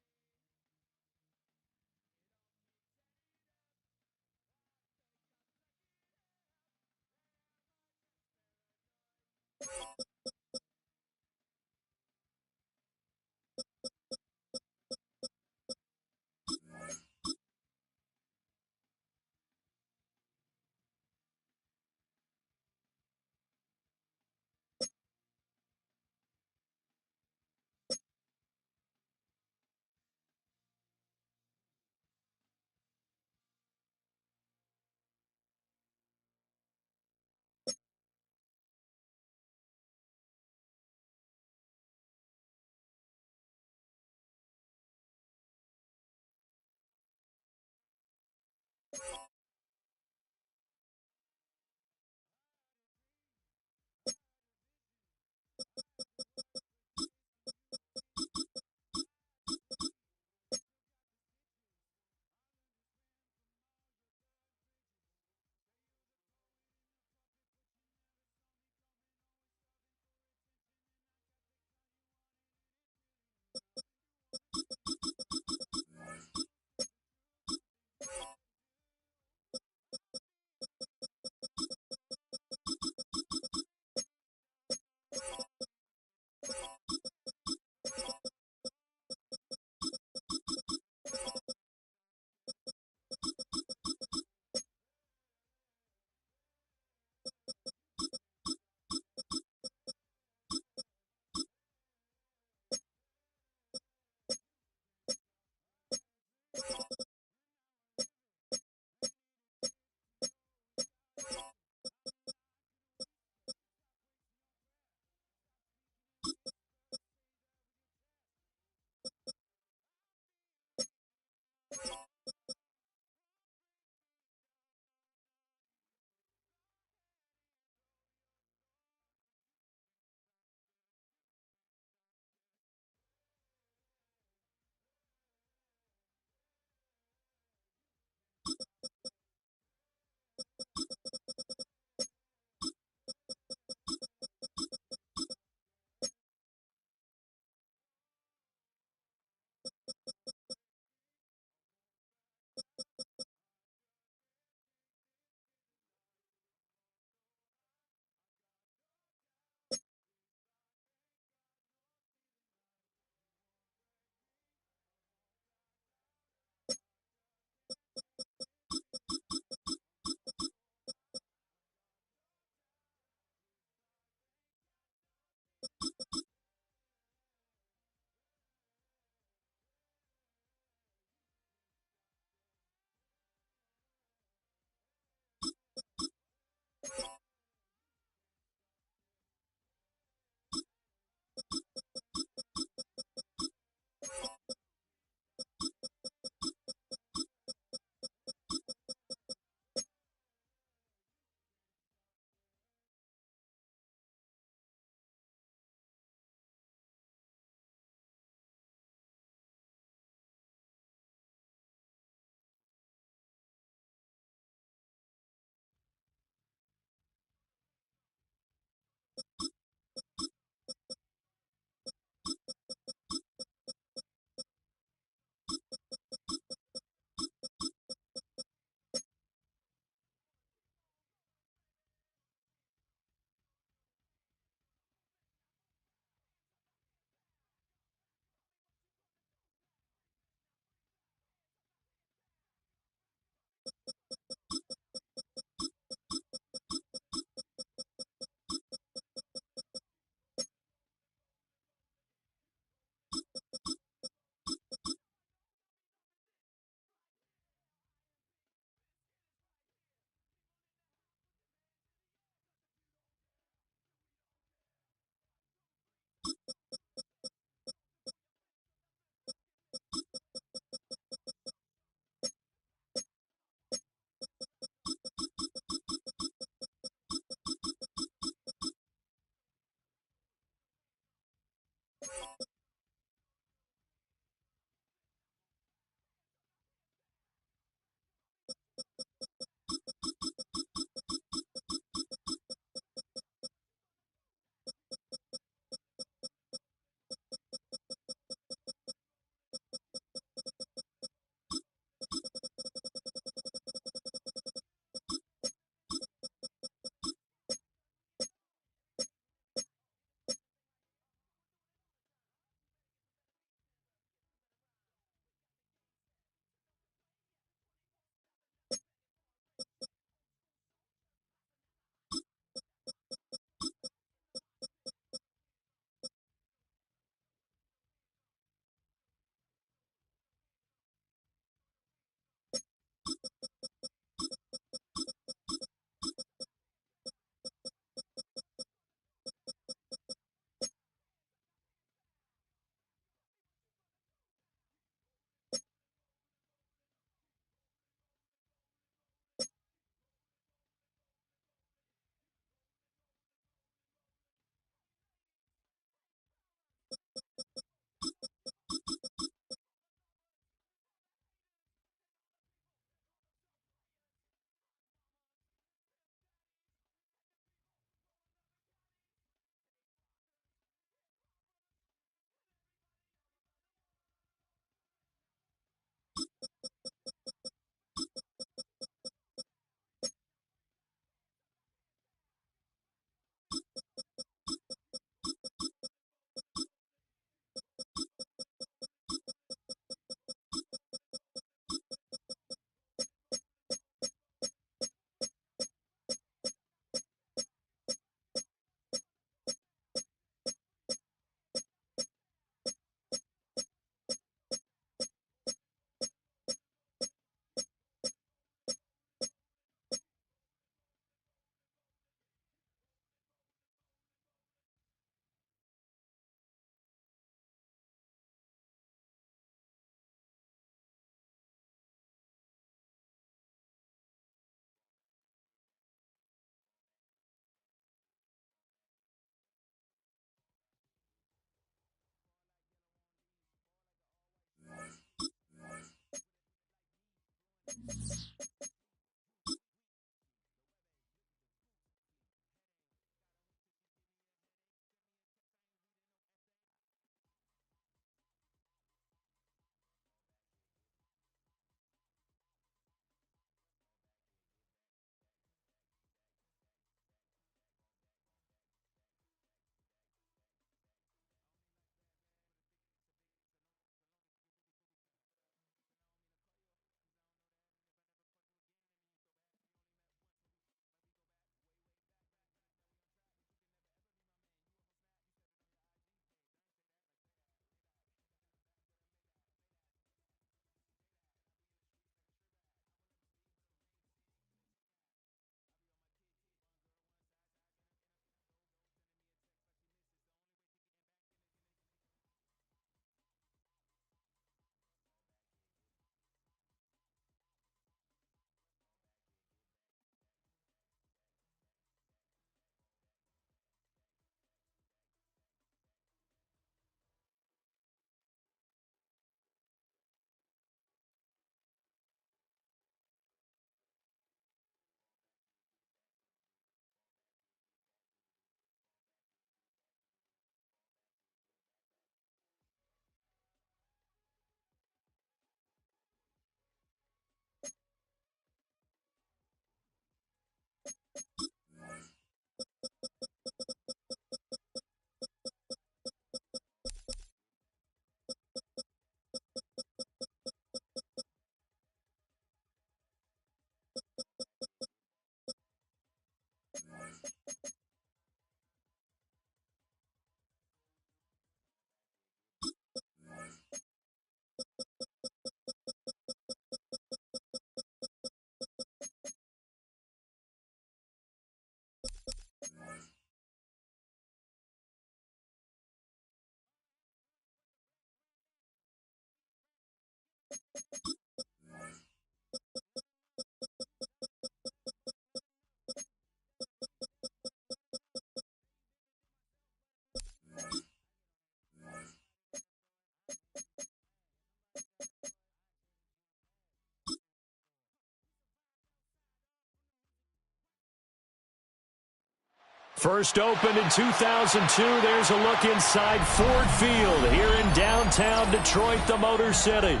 S4: First opened in 2002. There's a look inside Ford Field here in downtown Detroit, the Motor City.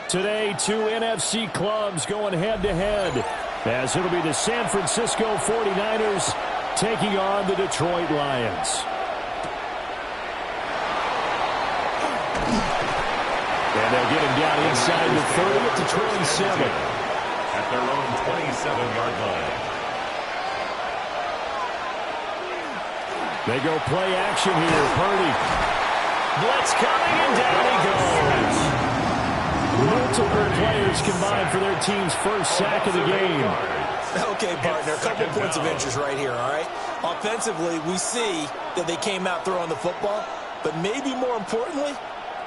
S4: Today, two NFC clubs going head-to-head, as it'll be the San Francisco 49ers taking on the Detroit Lions. And they'll get him down inside the 30 at the 27.
S3: At their own 27-yard line.
S4: They go play action here. Purdy. Blitz coming, and down he goes. Multiple players combined for their team's first sack of the game.
S5: Okay, partner, a couple points of interest right here, all right? Offensively, we see that they came out throwing the football, but maybe more importantly,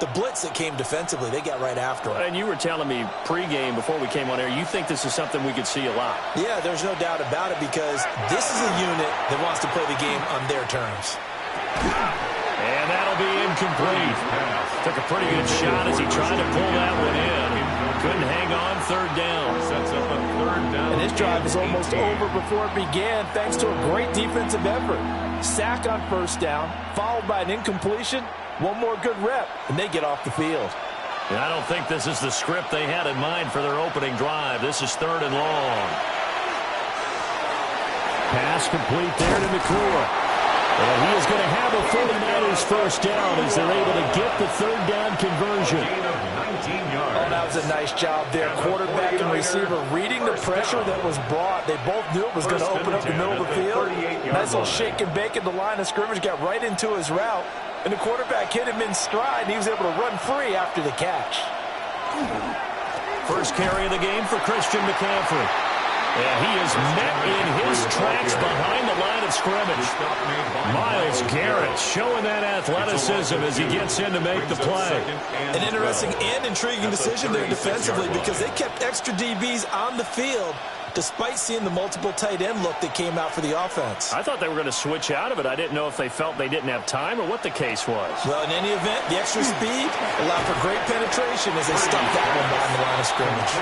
S5: the blitz that came defensively, they got right after it.
S4: And you were telling me pregame before we came on air, you think this is something we could see a lot.
S5: Yeah, there's no doubt about it, because this is a unit that wants to play the game on their terms.
S4: And that'll be incomplete. Took a pretty good shot as he tried to pull that one in. Couldn't hang on, third down.
S3: Sets up a third down.
S5: And this drive is almost over before it began, thanks to a great defensive effort. Sack on first down, followed by an incompletion. One more good rep, and they get off the field.
S4: And I don't think this is the script they had in mind for their opening drive. This is third and long. Pass complete there to McClure. And he is going to have a 49ers first down as they're able to get the third down conversion.
S5: Oh, that was a nice job there. Quarterback and receiver reading the pressure that was brought. They both knew it was going to open up the middle of the field. Nice little shake and bake at the line of scrimmage. Got right into his route. And the quarterback hit him in stride, and he was able to run free after the catch.
S4: First carry of the game for Christian McCaffrey. And he is met in his tracks behind the line of scrimmage. Myles Garrett showing that athleticism as he gets in to make the play.
S5: An interesting and intriguing decision there defensively, because they kept extra DBs on the field despite seeing the multiple tight end look that came out for the offense.
S4: I thought they were going to switch out of it. I didn't know if they felt they didn't have time or what the case was.
S5: Well, in any event, the extra speed allowed for great penetration as they stuffed that one behind the line of scrimmage.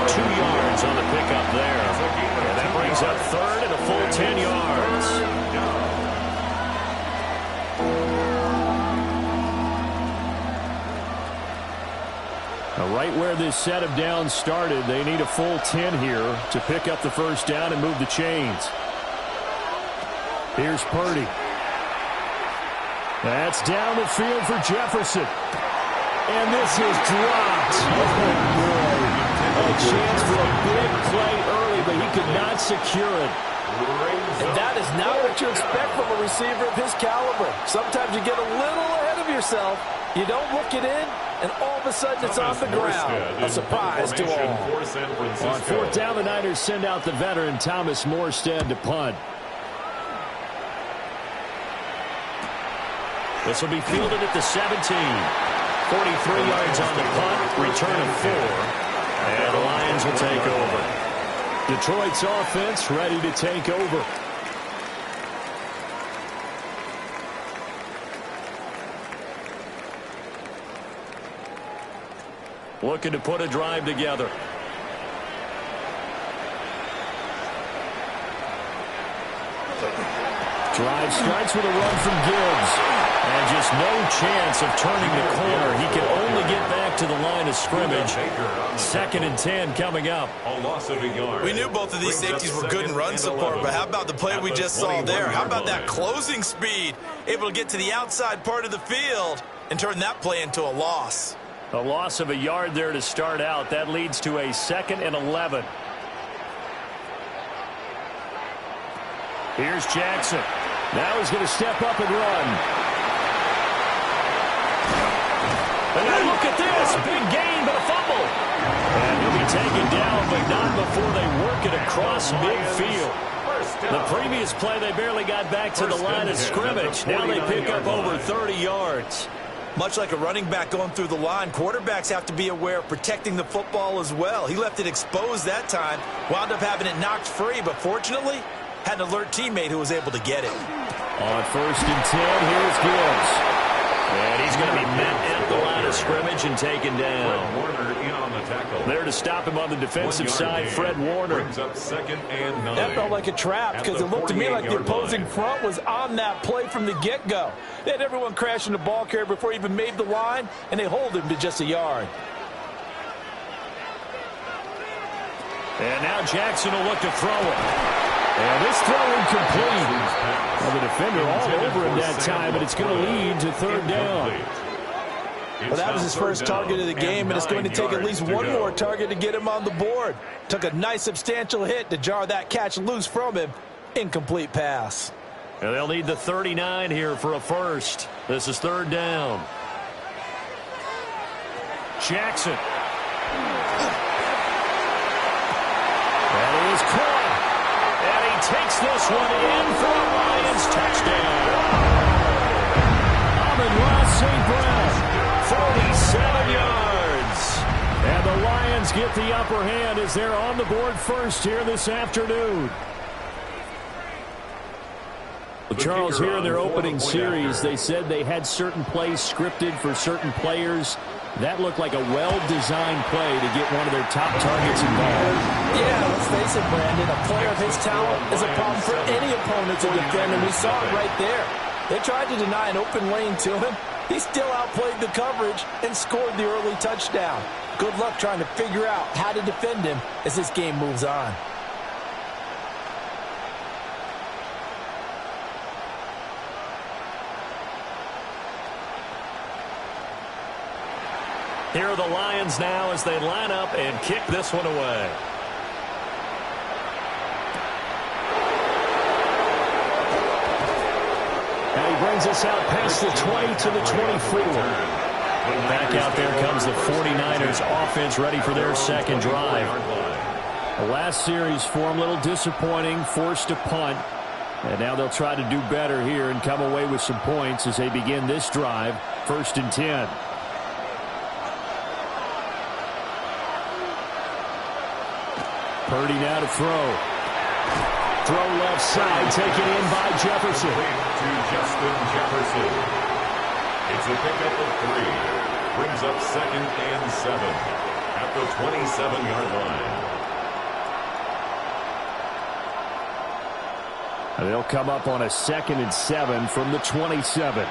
S4: 2 yards on the pickup there. And that brings up third and a full 10 yards. Right where this set of downs started, they need a full 10 here to pick up the first down and move the chains. Here's Purdy. That's down the field for Jefferson. And this is dropped. Oh, boy. A chance for a big play early, but he could not secure it.
S5: And that is not what you expect from a receiver of his caliber. Sometimes you get a little ahead of yourself. You don't look it in, and all of a sudden it's on the ground. A surprise to all.
S4: On fourth down, the Niners send out the veteran Thomas Morstead to punt. This will be fielded at the 17. 43 yards on the punt, return of 4. And the Lions will take over. Detroit's offense ready to take over. Looking to put a drive together. Drive starts with a run from Gibbs. And just no chance of turning the corner. He can only get back to the line of scrimmage. 2nd and 10 coming up.
S3: A loss of a yard.
S5: We knew both of these safeties were good in run support, but how about the play we just saw there? How about that closing speed? Able to get to the outside part of the field and turn that play into a loss.
S4: A loss of a yard there to start out. That leads to a 2nd and 11. Here's Jackson. Now he's going to step up and run. And now look at this. Big gain, but a fumble. And he'll be taken down, but not before they work it across midfield. The previous play, they barely got back to the line of scrimmage. Now they pick up over 30 yards.
S5: Much like a running back going through the line, quarterbacks have to be aware of protecting the football as well. He left it exposed that time, wound up having it knocked free, but fortunately, had an alert teammate who was able to get it.
S4: On 1st and 10, here's Gibbs. And he's going to be met at the line of scrimmage and taken down.
S3: Warner in on the tackle.
S4: There to stop him on the defensive side, Fred Warner.
S3: Brings up 2nd and 9.
S5: That felt like a trap because it looked to me like the opposing front was on that play from the get-go. They had everyone crashing the ball carrier before he even made the line, and they hold him to just a yard.
S4: And now Jackson will look to throw it. And this throw incomplete. Well, the defender all over him that time, but it's going to lead to 3rd down.
S5: Well, that was his first target of the game, and it's going to take at least one more target to get him on the board. Took a nice substantial hit to jar that catch loose from him. Incomplete pass.
S4: And they'll need the 39 here for a first. This is 3rd down. Jackson. That is caught. And he takes this one in for a Lions touchdown. Amon-Ra St. Brown, 47 yards. And the Lions get the upper hand as they're on the board first here this afternoon. Well, Charles, here in their opening series, they said they had certain plays scripted for certain players. That looked like a well-designed play to get one of their top targets involved.
S5: Yeah, let's face it, Brandon. A player of his talent is a problem for any opponent to defend, and we saw it right there. They tried to deny an open lane to him. He still outplayed the coverage and scored the early touchdown. Good luck trying to figure out how to defend him as this game moves on.
S4: Here are the Lions now as they line up and kick this one away. And he brings us out past the 20 to the 24. Back out there comes the 49ers offense ready for their second drive. The last series for them, a little disappointing, forced a punt. And now they'll try to do better here and come away with some points as they begin this drive. 1st and 10. Purdy now to throw. Throw left side, taken in by Jefferson.
S3: To Justin Jefferson. It's a pickup of 3. Brings up 2nd and 7 at the 27-yard line.
S4: And they'll come up on a 2nd and 7 from the 27.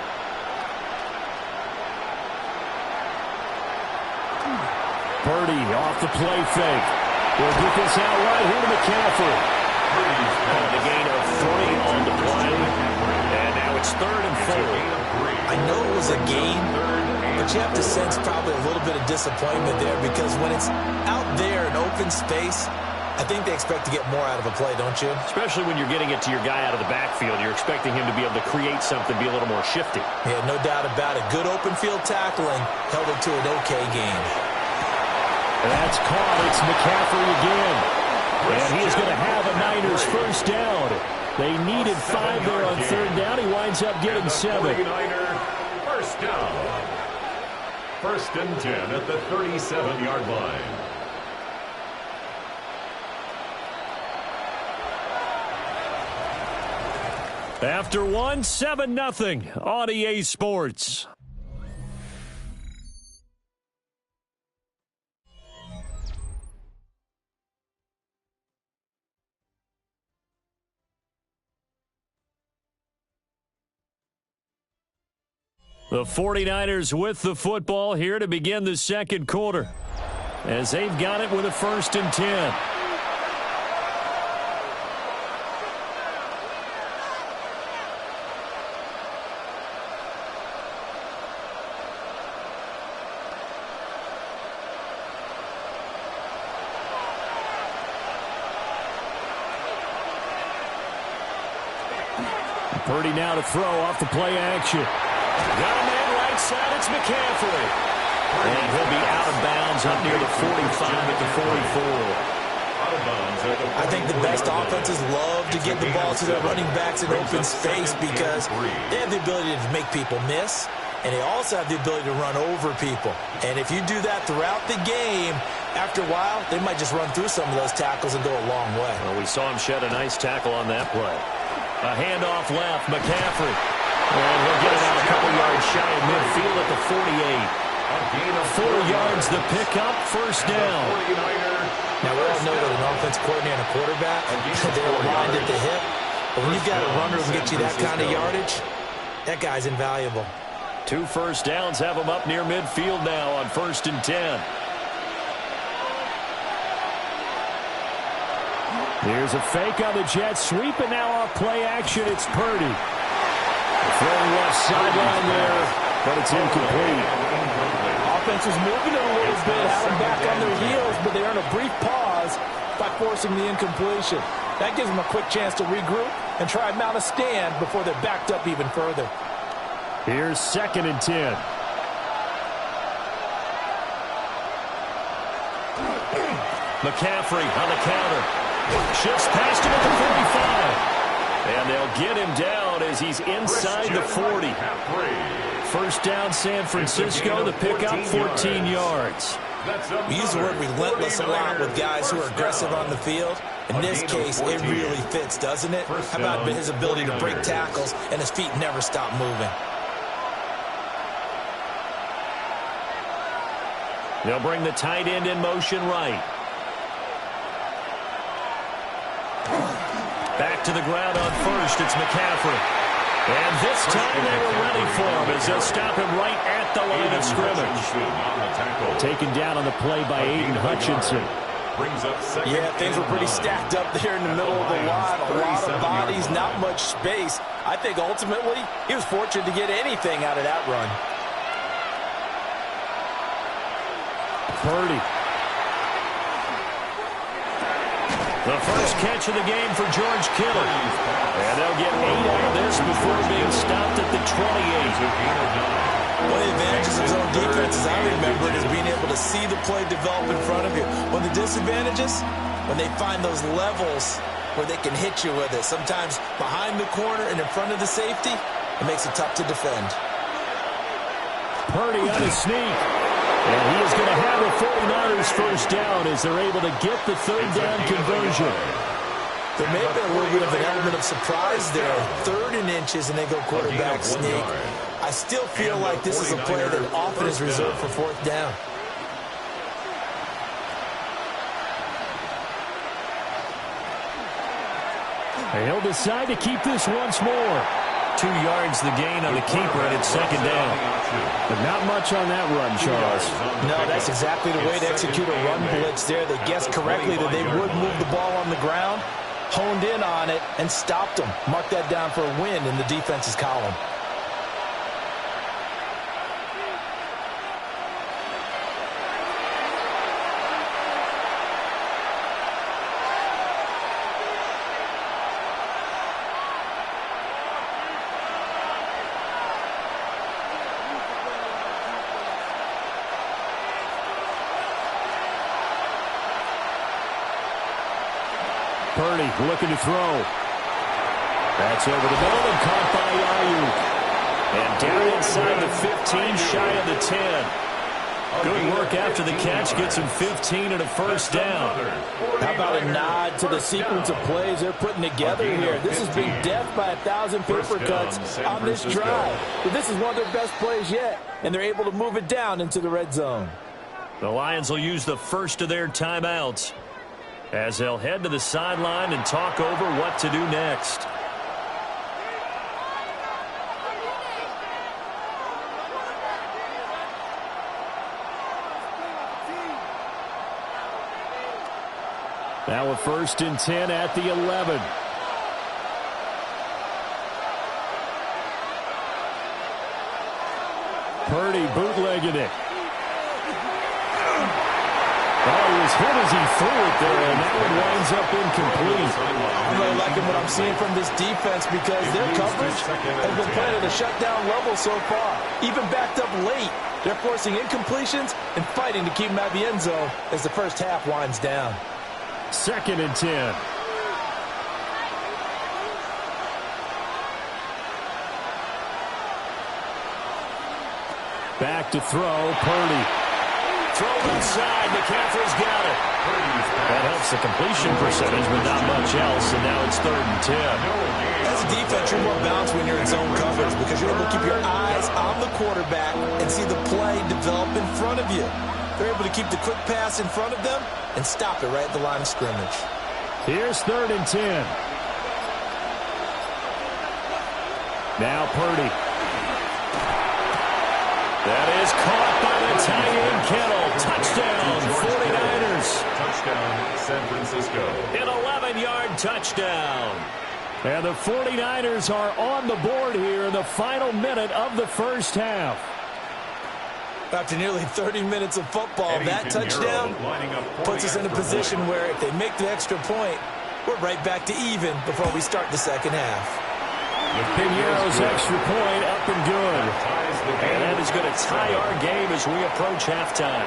S4: Purdy off the play fake. We'll get this out right here to McCaffrey. And a gain of 3 on the play. And now it's 3rd and 4.
S5: I know it was a gain, but you have to sense probably a little bit of disappointment there because when it's out there in open space, I think they expect to get more out of a play, don't you?
S4: Especially when you're getting it to your guy out of the backfield. You're expecting him to be able to create something, be a little more shifty.
S5: Yeah, no doubt about it. Good open field tackling held it to an okay game.
S4: That's caught. It's McCaffrey again. And he is going to have a Niners first down. They needed 5 there on 3rd down. He winds up getting 7.
S3: 49er first down. 1st and 10 at the 37-yard line.
S4: After 1, 7-0 on EA Sports. The 49ers with the football here to begin the second quarter as they've got it with a 1st and 10. Purdy now to throw off the play action. Got a man right side, it's McCaffrey. And he'll be out of bounds up near the 45 at the 44.
S5: I think the best offenses love to get the ball to their running backs in open space because they have the ability to make people miss. and they also have the ability to run over people. And if you do that throughout the game, after a while, they might just run through some of those tackles and go a long way.
S4: Well, we saw him shed a nice tackle on that play. A handoff left, McCaffrey. And he'll get it out a couple yards shy of midfield at the 48. 4 yards the pickup, first down.
S5: Now, we all know that an offense coordinator and a quarterback, they're aligned at the hip. But when you've got a runner who can get you that kind of yardage, that guy's invaluable.
S4: 2 first downs have him up near midfield now on 1st and 10. Here's a fake on the jet sweep, and now off play action, it's Purdy. Throwing left sideline there, but it's incomplete.
S5: Offense is moving it a little bit, have them back on their heels, but they earn a brief pause by forcing the incompletion. That gives them a quick chance to regroup and try and mount a stand before they're backed up even further.
S4: Here's 2nd and 10. McCaffrey on the counter. Shifts past him at the 45. And they'll get him down as he's inside the 40. First down, San Francisco. The pickup, 14 yards.
S5: We use the word relentless a lot with guys who are aggressive on the field. In this case, it really fits, doesn't it? How about his ability to break tackles and his feet never stop moving?
S4: They'll bring the tight end in motion right. Back to the ground on first. It's McCaffrey. And this time they were ready for him as they'll stop him right at the line of scrimmage. Taken down on the play by Aiden Hutchinson.
S5: Yeah, things were pretty stacked up there in the middle of the line. A lot of bodies, not much space. I think ultimately he was fortunate to get anything out of that run.
S4: Purdy. The first catch of the game for George Kittle. And they'll get 8 out of this before being stopped at the 28.
S5: One of the advantages of zone defense, as I remember it, is being able to see the play develop in front of you. One of the disadvantages, when they find those levels where they can hit you with it. Sometimes behind the corner and in front of the safety, it makes it tough to defend.
S4: Purdy on his sneak. And he is going to have a 49ers first down as they're able to get the 3rd down conversion.
S5: There may have been a little bit of an element of surprise there. 3rd and inches, and they go quarterback sneak. I still feel like this is a play that often is reserved for 4th down.
S4: And he'll decide to keep this once more. 2 yards the gain on the keeper, and it's 2nd down. But not much on that run, Charles.
S5: No, that's exactly the way to execute a run blitz there. They guessed correctly that they would move the ball on the ground, honed in on it, and stopped them. Mark that down for a win in the defense's column.
S4: Purdy looking to throw. That's over the middle and caught by Ayuk. And down inside the 15, shy of the 10. Good work after the catch. Gets him 15 and a first down.
S5: How about a nod to the sequence of plays they're putting together here? This has been death by 1,000 paper cuts on this drive. But this is one of their best plays yet, and they're able to move it down into the red zone.
S4: The Lions will use the first of their timeouts as they'll head to the sideline and talk over what to do next. Now a 1st and 10 at the 11. Purdy bootlegging it. Oh, he was hit as he threw it there, and that one winds up incomplete.
S5: I'm really liking what I'm seeing from this defense because their coverage has been playing at a shutdown level so far. Even backed up late, they're forcing incompletions and fighting to keep them out of the end zone as the first half winds down.
S4: 2nd and 10. Back to throw, Purdy. Throw inside, McCaffrey's got it. That helps the completion percentage, but not much else, and now it's 3rd and 10.
S5: As a defense, you're more balanced when you're in zone coverage because you're able to keep your eyes on the quarterback and see the play develop in front of you. They're able to keep the quick pass in front of them and stop it right at the line of scrimmage.
S4: Here's 3rd and 10. Now Purdy. That is caught by the tight end Kittle. Touchdown, 49ers.
S3: Touchdown, San Francisco.
S4: An 11-yard touchdown. And the 49ers are on the board here in the final minute of the first half.
S5: After nearly 30 minutes of football, that touchdown puts us in a position where if they make the extra point, we're right back to even before we start the second half.
S4: Piñeiro's extra point up and good. And that is going to tie our game as we approach halftime.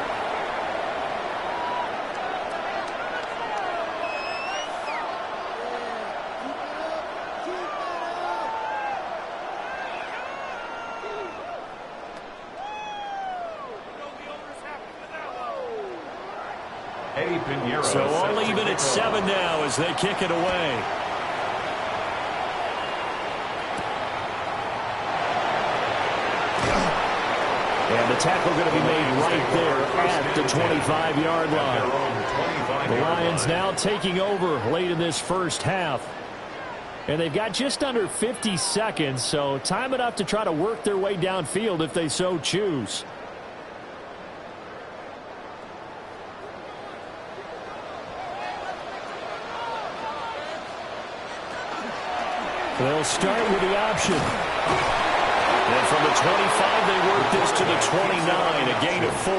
S4: So all even at 7 now as they kick it away. And the tackle going to be made right there at the 25-yard line. The Lions now taking over late in this first half. And they've got just under 50 seconds, so time enough to try to work their way downfield if they so choose. They'll start with the option. And from the 25, they work this to the 29, a gain of 4.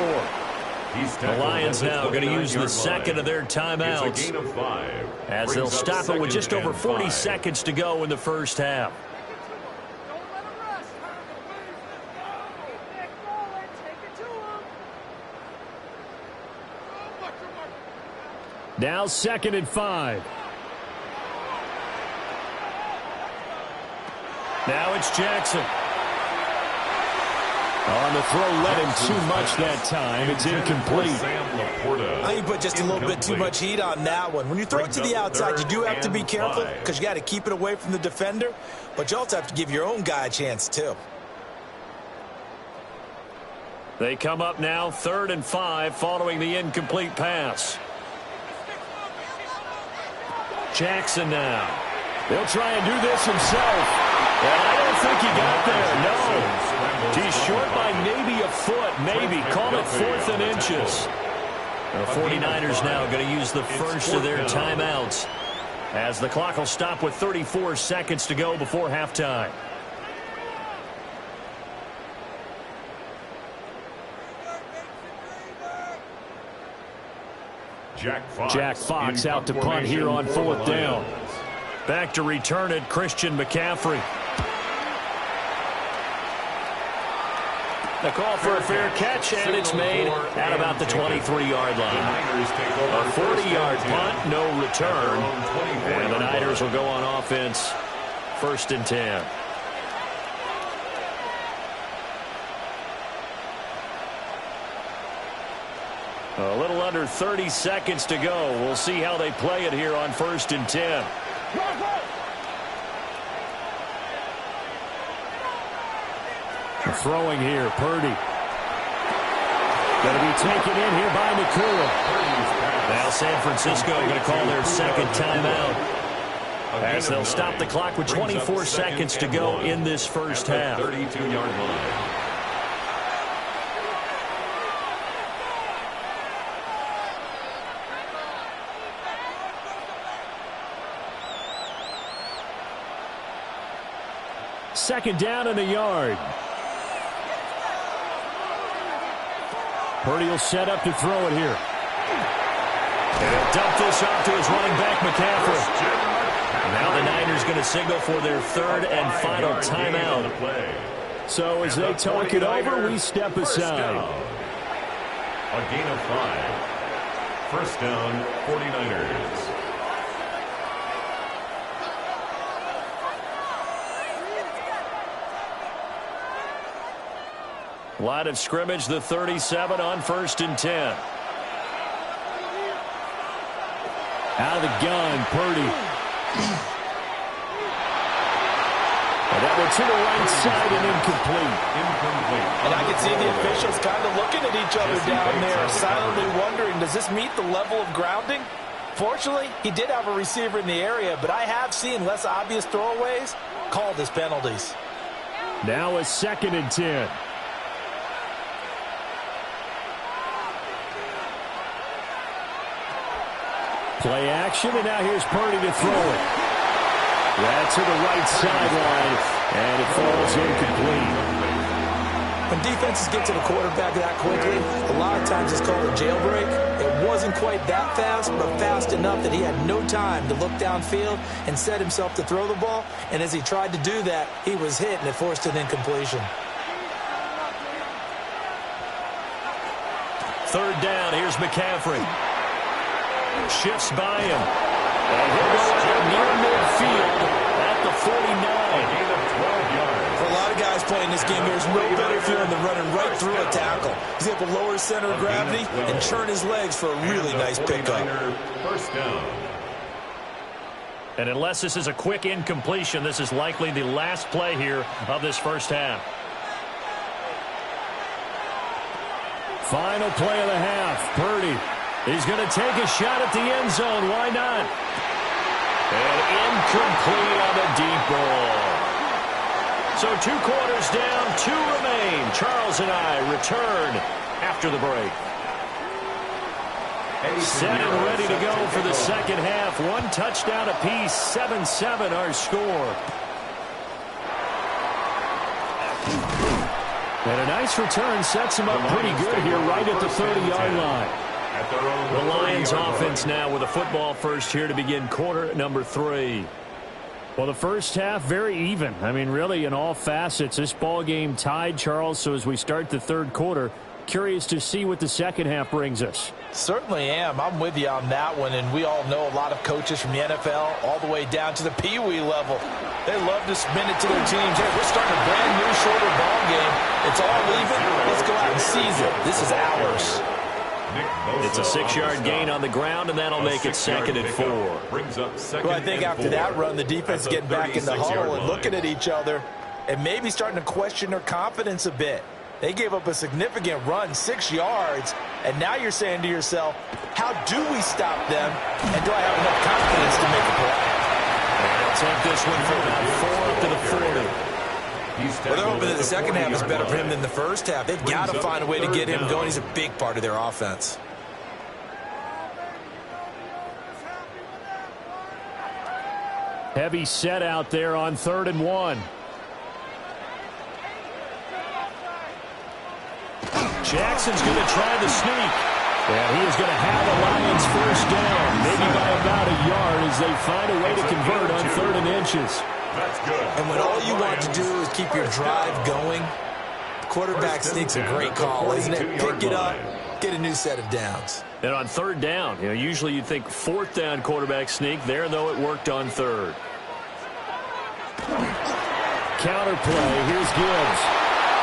S4: The Lions now going to use the second of their timeouts as they'll stop it with just over 40 seconds to go in the first half. Now 2nd and 5. Now it's Jackson. On the throw, led him too much that time. It's incomplete.
S5: I think you put just a little bit too much heat on that one. When you throw it to the outside, you do have to be careful because you got to keep it away from the defender, but you also have to give your own guy a chance too.
S4: They come up now 3rd and 5 following the incomplete pass. Jackson now. They'll try and do this himself. And I don't think he got there. No. He's short by maybe a foot. Maybe. Call it 4th and inches. The 49ers now going to use the first of their timeouts as the clock will stop with 34 seconds to go before halftime. Jack Fox out to punt here on 4th down. Back to return it, Christian McCaffrey. The call for a fair catch, and it's made at about the 23-yard line. A 40-yard punt, no return. And the Niners will go on offense, 1st and 10. A little under 30 seconds to go. We'll see how they play it here on 1st and 10. Throwing here, Purdy. Going to be taken in here by Nakua. Now San Francisco going to call their second timeout as they'll stop the clock with 24 seconds to go in this first half.
S3: 32-yard line.
S4: Second down and a yard. Purdy will set up to throw it here. And he'll dump this off to his running back, McCaffrey. Now the Niners going to signal for their 3rd and final timeout. So as they talk it over, we step aside.
S3: A gain of 5. 1st down, 49ers.
S4: Line of scrimmage, the 37 on 1st and 10. Out of the gun, Purdy. And that one to the right side and incomplete.
S5: And I can see the officials kind of looking at each other down there, silently wondering, does this meet the level of grounding? Fortunately, he did have a receiver in the area, but I have seen less obvious throwaways called as penalties.
S4: Now a 2nd and 10. Play action, and now here's Purdy to throw it. That's to the right sideline, and it falls incomplete.
S5: When defenses get to the quarterback that quickly, a lot of times it's called a jailbreak. It wasn't quite that fast, but fast enough that he had no time to look downfield and set himself to throw the ball. And as he tried to do that, he was hit, and it forced an incompletion.
S4: 3rd down, here's McCaffrey. Shifts by him. And he'll go out near midfield at the 49.
S3: Gain of 12 yards.
S5: For a lot of guys playing this game, there's no better feeling than running right through a tackle. He's able to lower his center of gravity and churn his legs for a really nice pickup.
S3: 1st down.
S4: And unless this is a quick incompletion, this is likely the last play here of this first half. Final play of the half. Purdy. He's going to take a shot at the end zone. Why not? And incomplete on the deep ball. So 2 quarters down, 2 remain. Charles and I return after the break. Set and ready to go for the second half. 1 touchdown apiece, 7-7 our score. And a nice return sets him up pretty good here right at the 30-yard line. The Lions offense now with a football first here to begin quarter number 3. Well, the first half, very even. I mean, really, in all facets, this ball game tied, Charles. So as we start the 3rd quarter, curious to see what the second half brings us.
S5: Certainly am. I'm with you on that one, and we all know a lot of coaches from the NFL all the way down to the Pee-wee level. They love to spin it to their teams. Hey, we're starting a brand new shorter ball game. It's all even. Let's go out and seize it. This is ours.
S4: It's a 6-yard gain on the ground, and that'll make it 2nd and 4.
S5: Well, I think after that run, the defense is getting back in the huddle and looking at each other and maybe starting to question their confidence a bit. They gave up a significant run, 6 yards, and now you're saying to yourself, how do we stop them, and do I have enough confidence to make a play?
S4: And take this one for about 4 up to the 40.
S5: Well, they're hoping that the second half is better for him than the first half. They've got to find a way to get him going. He's a big part of their offense.
S4: Heavy set out there on 3rd and 1. Jackson's going to try the sneak. And he is going to have the Lions first down, maybe by about a yard as they find a way to convert on 3rd and inches.
S3: That's good.
S5: And when all you want to do is keep your drive going, quarterback sneak's a great call, isn't it? Pick it up, get a new set of downs.
S4: And on 3rd down, usually you'd think 4th down quarterback sneak. There, though, it worked on 3rd. Counter play. Here's Gibbs.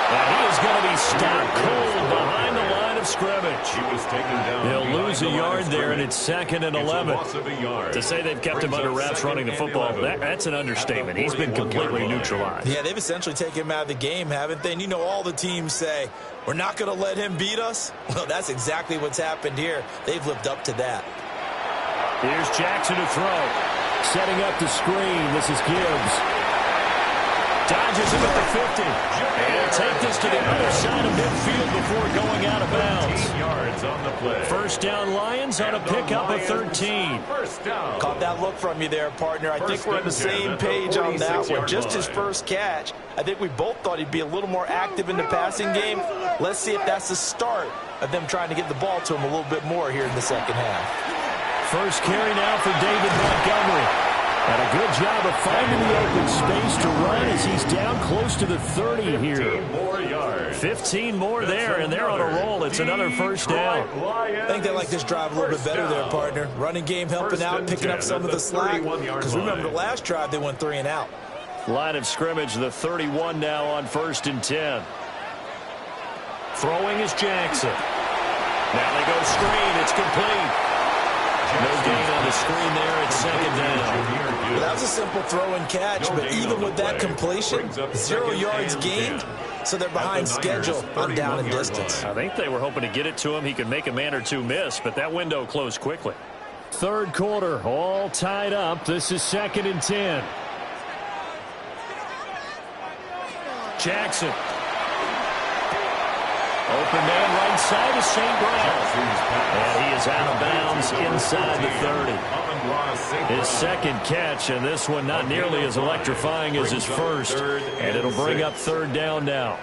S4: And he is going to be stopped cold behind the line of scrimmage.
S3: He was taken down.
S4: They'll lose a yard there, and it's 2nd and 11. To say they've kept him under wraps running the football, that's an understatement. He's been completely neutralized.
S5: Yeah, they've essentially taken him out of the game, haven't they? And you know all the teams say, we're not going to let him beat us. Well, that's exactly what's happened here. They've lived up to that.
S4: Here's Jackson to throw. Setting up the screen. This is Gibbs. Dodges him at the 50. And take this to the other side of midfield before going out of bounds.
S3: Yards on the play.
S4: First down Lions on a pickup of 13.
S3: First down.
S5: Caught that look from you there, partner. I think we're on the same page on that one. Just his first catch. I think we both thought he'd be a little more active in the passing game. Let's see if that's the start of them trying to get the ball to him a little bit more here in the second half.
S4: First carry now for David Montgomery. And a good job of finding the open space to run as he's down close to the 30 here.
S3: 15 more yards.
S4: 15 more there, and they're on a roll. It's another first down.
S5: I think they like this drive a little bit better there, partner. Running game helping out, picking up some of the slack. Because remember, the last drive they went 3 and out.
S4: Line of scrimmage, the 31 now on 1st and 10. Throwing is Jackson. Now they go screen. It's complete. No gain on the screen there. It's second down.
S5: Well, that was a simple throw and catch, but even with that completion, 0 yards gained, so they're behind schedule on down and distance.
S4: I think they were hoping to get it to him. He could make a man or two miss, but that window closed quickly. Third quarter, all tied up. This is 2nd and 10. Jackson. Open man right side is St. Brown. And he is out of bounds inside the 30. His second catch, and this one not nearly as electrifying as his first. And it'll bring up 3rd down now.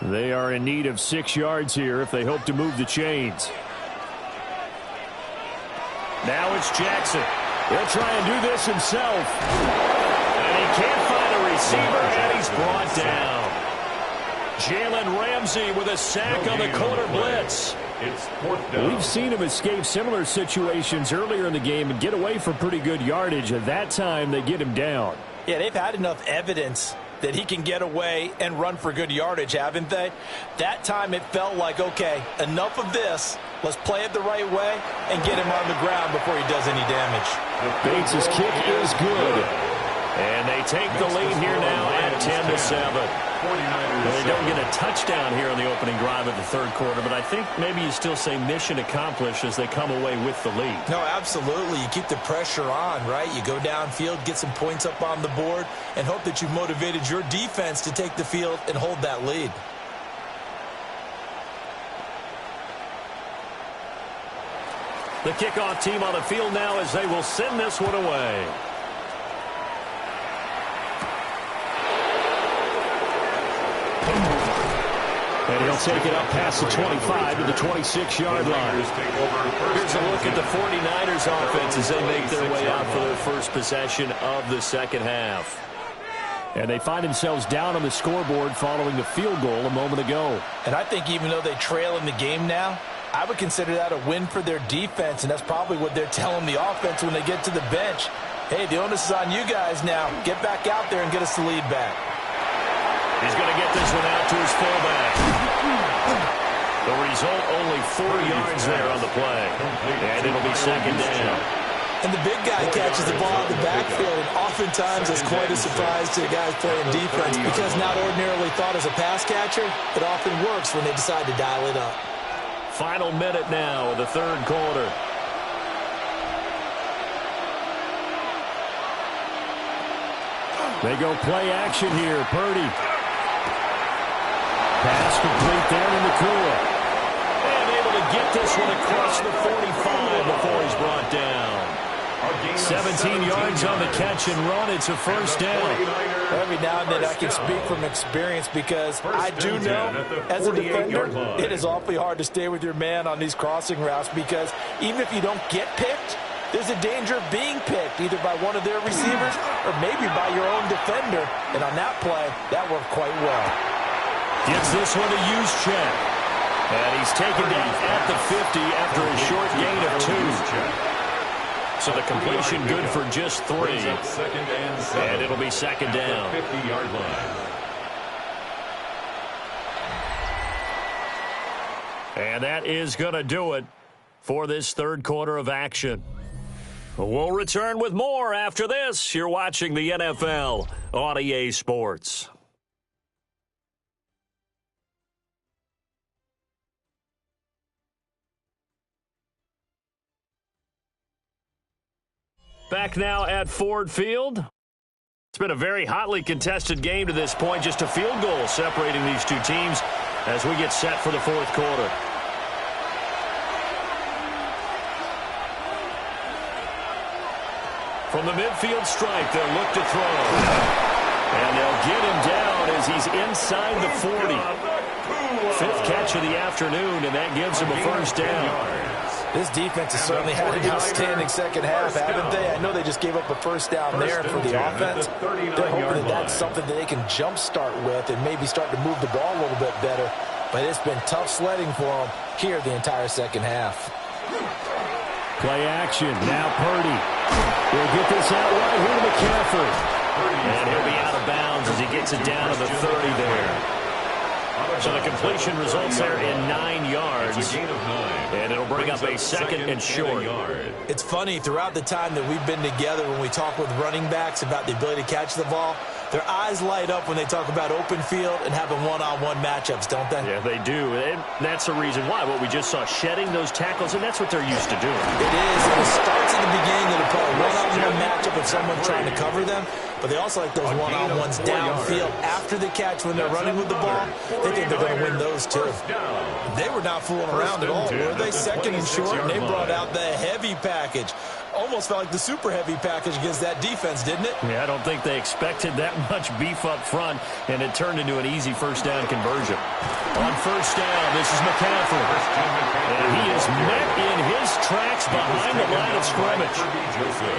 S4: They are in need of 6 yards here if they hope to move the chains. Now it's Jackson. He'll try and do this himself. And he can't find a receiver, and he's brought down. Jalen Ramsey with a sack on the corner blitz. We've seen him escape similar situations earlier in the game and get away for pretty good yardage. At that time, they get him down.
S5: Yeah, they've had enough evidence that he can get away and run for good yardage, haven't they? That time it felt like, okay, enough of this. Let's play it the right way and get him on the ground before he does any damage.
S4: Bates' kick is good. And they take the lead here now at 10-7. Well, they don't get a touchdown here on the opening drive of the third quarter, but I think maybe you still say mission accomplished as they come away with the lead.
S5: No, absolutely. You keep the pressure on, right? You go downfield, get some points up on the board, and hope that you've motivated your defense to take the field and hold that lead.
S4: The kickoff team on the field now as they will send this one away. And he'll take it up past the 25 to the 26-yard line. Here's a look at the 49ers offense as they make their way out for their first possession of the second half. And they find themselves down on the scoreboard following the field goal a moment ago.
S5: And I think even though they trail in the game now, I would consider that a win for their defense, and that's probably what they're telling the offense when they get to the bench. Hey, the onus is on you guys now. Get back out there and get us the lead back.
S4: He's going to get this one out to his fullback. The result, only 4 yards there on the play. And it'll be second down.
S5: And the big guy catches the ball in the backfield, and oftentimes it's quite a surprise to the guys playing defense because not ordinarily thought as a pass catcher, it often works when they decide to dial it up.
S4: Final minute now of the third quarter. They go play action here. Purdy. Pass complete there to Nakua. And able to get this one across the 45 before he's brought down. 17 yards on the catch and run. It's a first down.
S5: Every now and then I can speak from experience because I do know as a defender it is awfully hard to stay with your man on these crossing routes because even if you don't get picked, there's a danger of being picked either by one of their receivers or maybe by your own defender. And on that play, that worked quite well.
S4: Gets this one to Juszczyk. And he's taken down at the 50 after a short gain of 2. So the completion good for just 3. And it'll be second down. 50-yard line. And that is going to do it for this third quarter of action. We'll return with more after this. You're watching the NFL on EA Sports. Back now at Ford Field. It's been a very hotly contested game to this point. Just a field goal separating these two teams as we get set for the fourth quarter. From the midfield stripe, they'll look to throw. And they'll get him down as he's inside the 40. 5th catch of the afternoon, and that gives him a first down.
S5: This defense has certainly had an outstanding second half, haven't they? I know they just gave up a first down there for the offense. They're hoping that that's something that they can jumpstart with and maybe start to move the ball a little bit better. But it's been tough sledding for them here the entire second half.
S4: Play action. Now Purdy. He'll get this out right here to McCaffrey. And he'll be out of bounds as he gets it down to the 30 there. So the completion results there in 9 yards.
S3: It's a gain of 9.
S4: And it'll bring up a second and short.
S5: It's funny, throughout the time that we've been together, when we talk with running backs about the ability to catch the ball, their eyes light up when they talk about open field and having one-on-one matchups, don't they?
S4: Yeah, they do. And that's the reason why. What we just saw, shedding those tackles, and that's what they're used to doing.
S5: It is. And it starts in the beginning of the play. One-on-one matchup with someone trying to cover them. But they also like those one-on-ones downfield after the catch when they're running with the ball. They think they're going to win those, too. They were not fooling around at all, were they? Second and short, and they brought out the heavy package. Almost felt like the super heavy package against that defense, didn't it?
S4: Yeah, I don't think they expected that much beef up front, and it turned into an easy first down conversion. On first down, this is McCaffrey. And he is met in his tracks behind the line of scrimmage.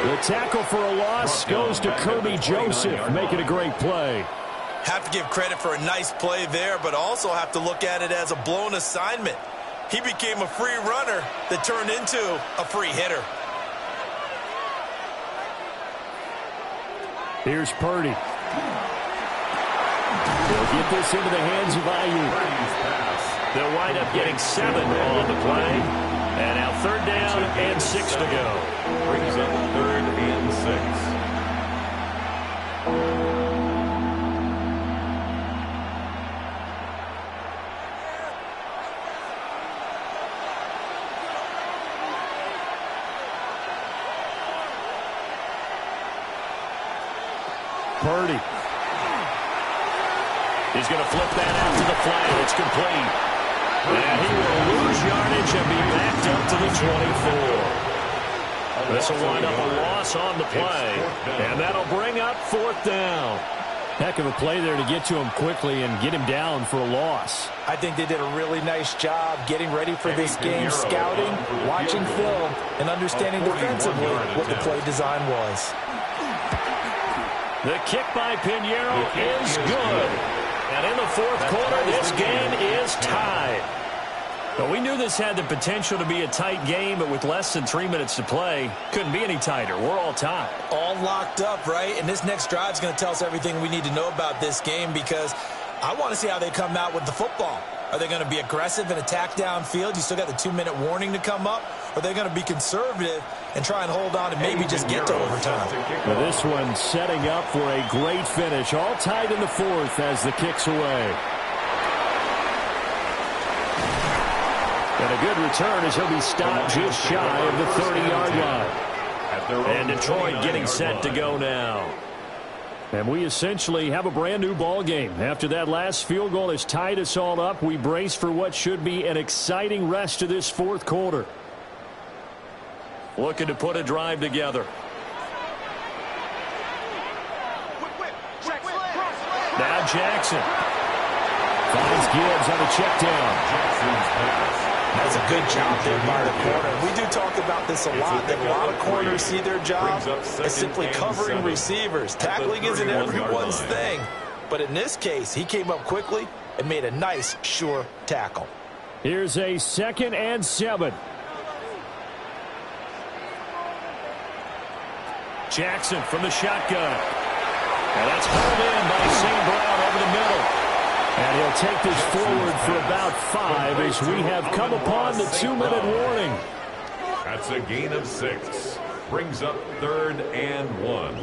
S4: The tackle for a loss goes to Kirby Joseph, making a great play.
S5: Have to give credit for a nice play there, but also have to look at it as a blown assignment. He became a free runner that turned into a free hitter.
S4: Here's Purdy. They'll get this into the hands of Ayuk. They'll wind up getting 7 on the play. And now 3rd down and 6 to go.
S3: Brings up 3rd and 6.
S4: Purdy. He's going to flip that out to the flat. It's complete. And he will lose yardage and be backed up to the 24. This will wind up a loss on the play. And that'll bring up 4th down. Heck of a play there to get to him quickly and get him down for a loss.
S5: I think they did a really nice job getting ready for this game, scouting, watching film, and understanding defensively what the play design was.
S4: The kick by Pinheiro is good. And in the 4th quarter, this game is tied. But we knew this had the potential to be a tight game, but with less than 3 minutes to play, couldn't be any tighter. We're all tied.
S5: All locked up, right? And this next drive is going to tell us everything we need to know about this game, because I want to see how they come out with the football. Are they going to be aggressive and attack downfield? You still got the 2-minute warning to come up. Or are they going to be conservative and try and hold on and maybe just get to overtime?
S4: Well, this one setting up for a great finish. All tied in the 4th as the kick's away. And a good return as he'll be stopped just shy of the 30-yard line. And Detroit getting set to go now. And we essentially have a brand-new ball game. After that last field goal has tied us all up, we brace for what should be an exciting rest of this 4th quarter. Looking to put a drive together. Now Jackson. Finds Gibbs on a check down.
S5: That's a good job there by the corner. We do talk about this a lot, that a lot of corners see their job as simply covering receivers. Tackling isn't everyone's thing. But in this case, he came up quickly and made a nice, sure tackle.
S4: Here's a 2nd and 7. Jackson from the shotgun. And that's pulled in by St. Brown over the middle. And he'll take this forward for about 5 as we have come upon the 2-minute warning.
S3: That's a gain of 6. Brings up 3rd and 1.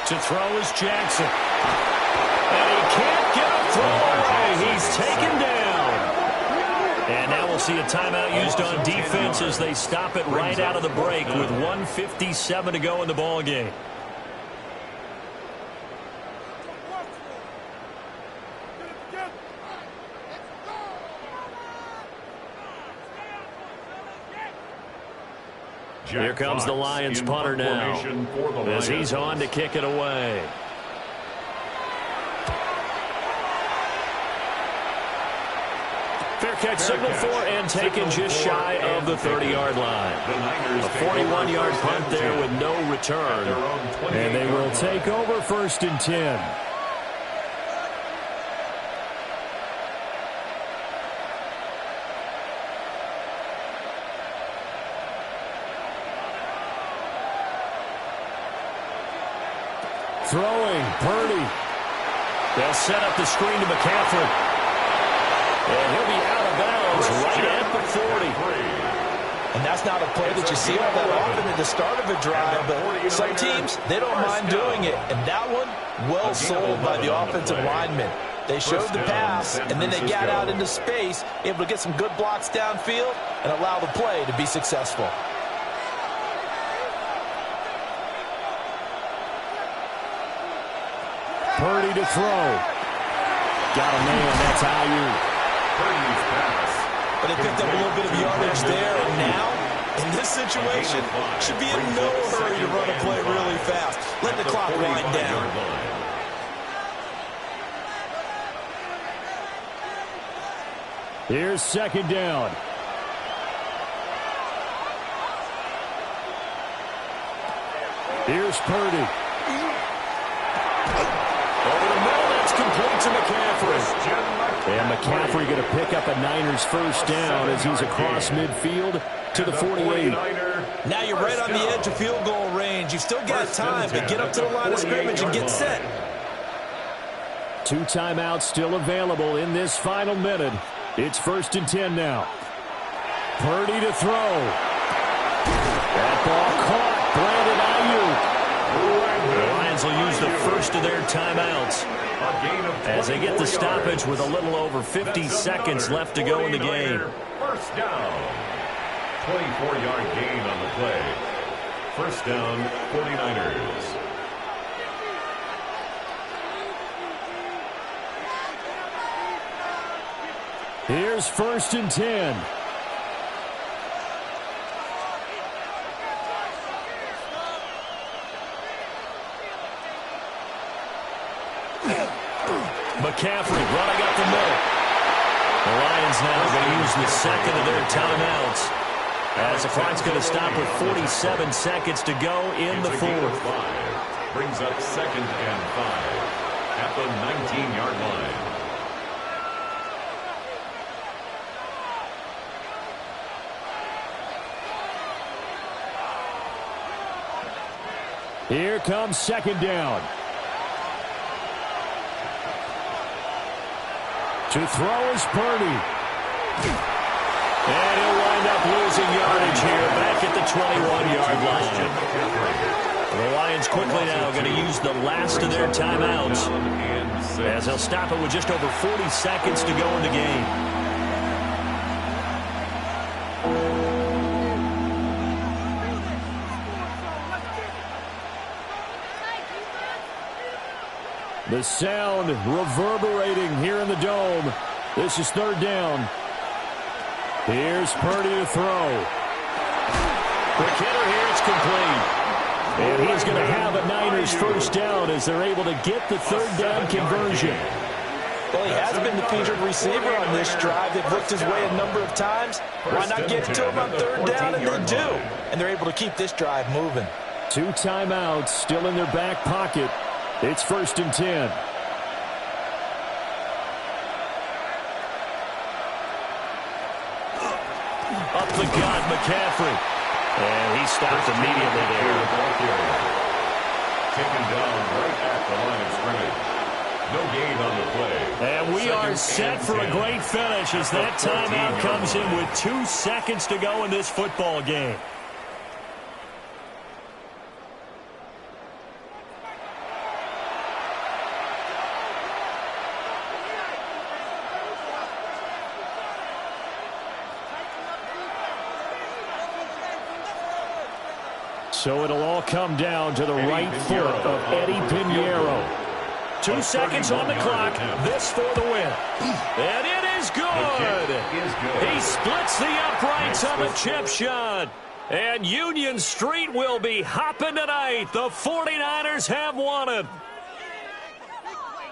S4: To throw is Jackson. And he can't get a throw away. He's taken down. And now we'll see a timeout used on defense as they stop it right out of the break with 1:57 to go in the ball game. Here comes the Lions punter now as he's on to kick it away. Fair catch signal for and taken just shy of the 30-yard line. A 41-yard punt there with no return. And they will take over 1st and 10. Throwing, Purdy. They'll set up the screen to McCaffrey. And he'll be out of bounds right at the 40.
S5: And that's not a play that you see all that often at the start of a drive, but some teams, they don't mind doing it. And that one, well sold by the offensive lineman. They showed the pass, and then they got out into space, able to get some good blocks downfield and allow the play to be successful.
S4: Purdy to throw. Got a man, that's Ayuk.
S3: Purdy's pass.
S5: But they picked up a little bit of yardage there, and now, in this situation, should be in no hurry to run a play really fast. Let the clock wind down.
S4: Here's second down. Here's Purdy. Over the middle, that's complete to McCaffrey. And McCaffrey going to pick up a Niners first down as he's across midfield to the 48.
S5: Now you're right on the edge of field goal range. You've still got time to get up to the line of scrimmage and get set.
S4: 2 timeouts still available in this final minute. It's 1st and 10 now. Purdy to throw. That ball caught. Brandon Ayuk. The Lions will use the first of their timeouts as they get the stoppage with a little over 50 seconds left to go in the game.
S3: First down. 24-yard gain on the play. First down, 49ers.
S4: Here's 1st and 10. McCaffrey running up the middle. The Lions now going to use the second of their timeouts as the clock's going to stop with 47 seconds to go in the fourth.
S3: Brings up 2nd and 5 at the 19-yard line.
S4: Here comes second down. To throw is Purdy. And he'll wind up losing yardage here back at the 21-yard line. The Lions quickly now going to use the last of their timeouts as they'll stop it with just over 40 seconds to go in the game. The sound reverberating here in the dome. This is 3rd down. Here's Purdy to throw. Quick hitter here, it's complete. And he's going to have a Niners first down as they're able to get the 3rd down conversion.
S5: Well, he has been the featured receiver on this drive. They've looked his way a number of times. Why not get it to him on 3rd down? And they do. And they're able to keep this drive moving.
S4: 2 timeouts still in their back pocket. It's 1st and 10. Up the gut, McCaffrey. And he stopped immediately there.
S3: Taken down right at the line of scrimmage. No gain on the play.
S4: And we are set for a great finish as that timeout comes in with 2 seconds to go in this football game. So it'll all come down to the right foot of Eddie Piñeiro. 2 seconds on the clock. This for the win. And it is good. He splits the uprights on a chip shot. And Union Street will be hopping tonight. The 49ers have won it.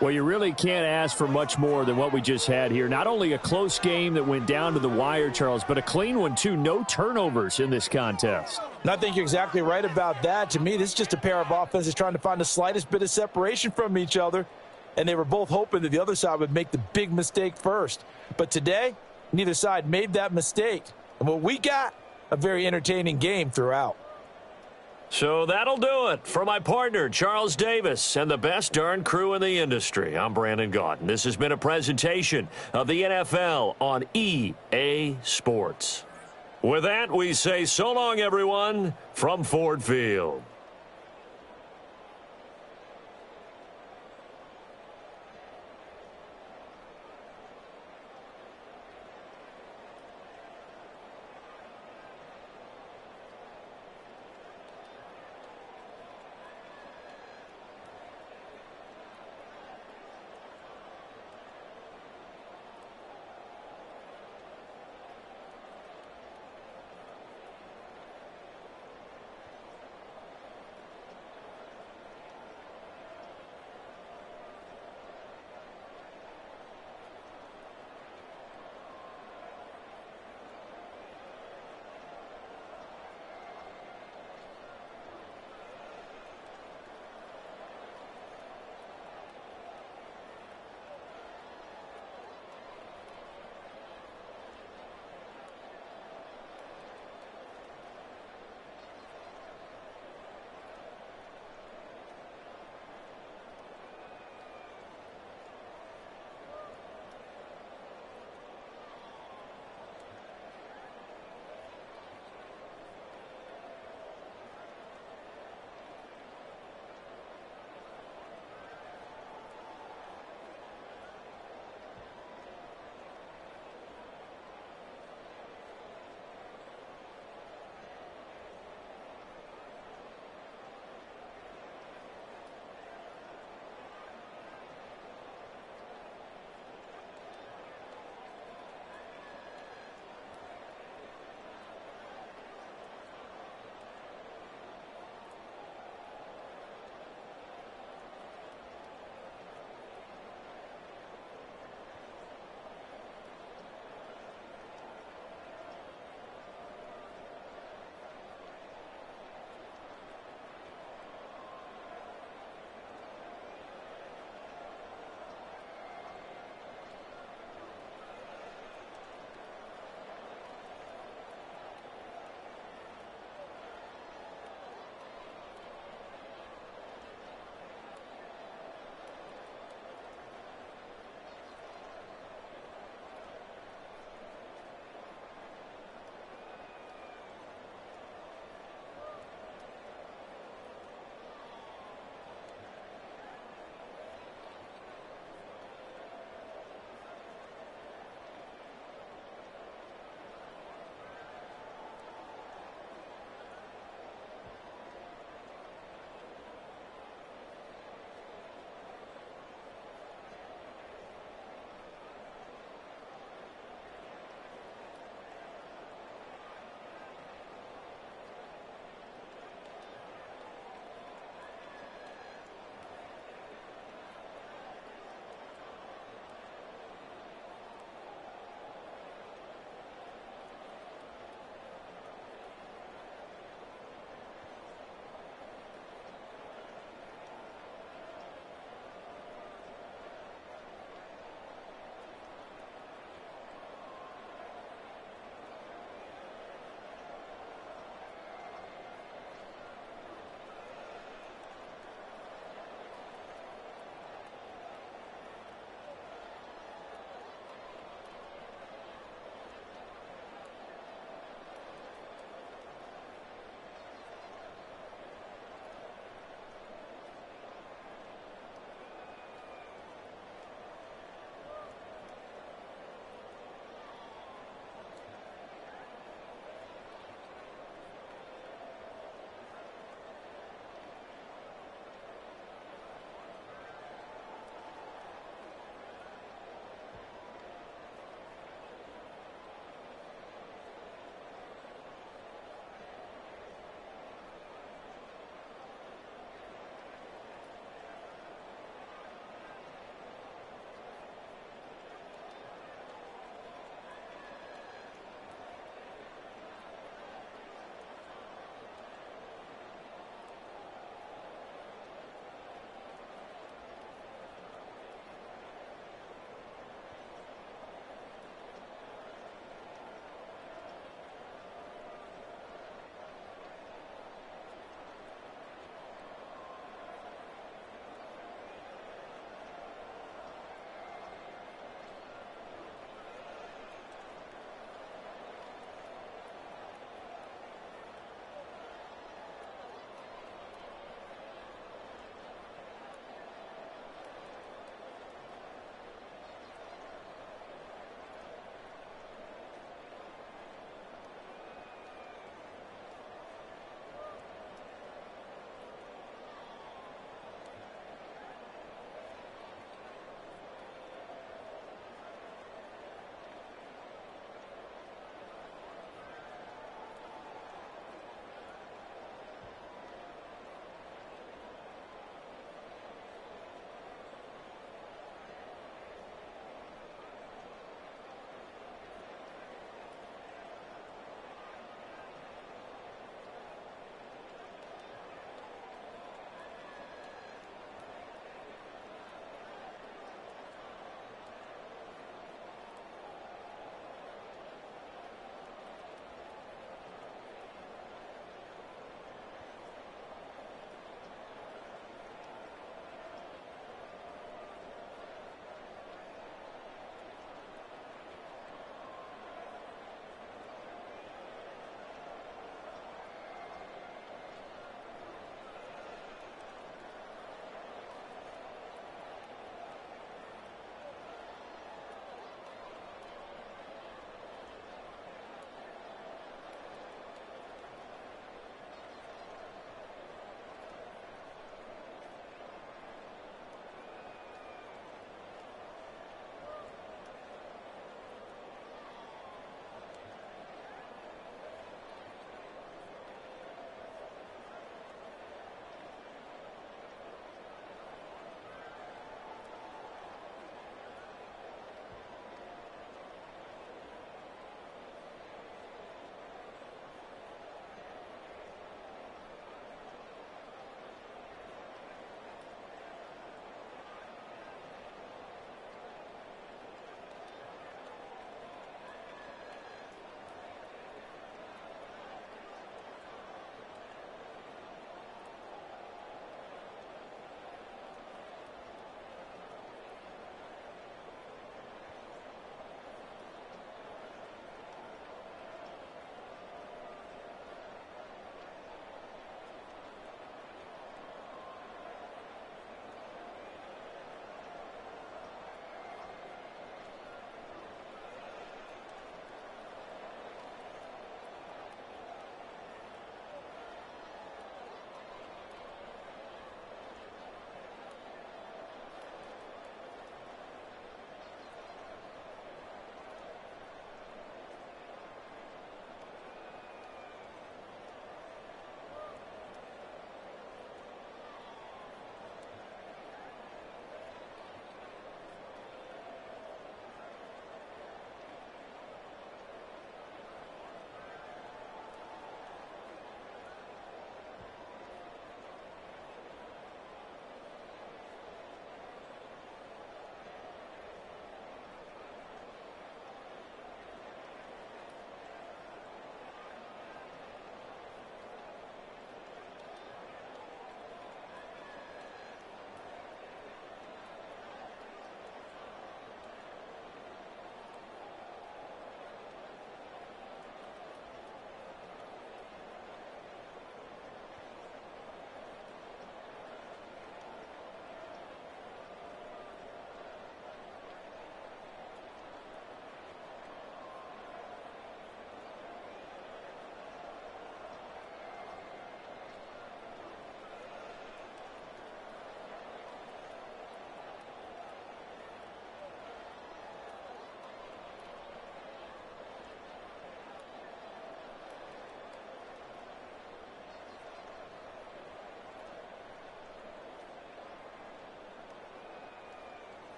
S4: Well, you really can't ask for much more than what we just had here. Not only a close game that went down to the wire, Charles, but a clean one, too. No turnovers in this contest.
S5: And I think you're exactly right about that. To me, this is just a pair of offenses trying to find the slightest bit of separation from each other. And they were both hoping that the other side would make the big mistake first. But today, neither side made that mistake. And what we got, a very entertaining game throughout.
S4: So that'll do it. For my partner, Charles Davis, and the best darn crew in the industry, I'm Brandon Gaudin. This has been a presentation of the NFL on EA Sports. With that, we say so long, everyone, from Ford Field.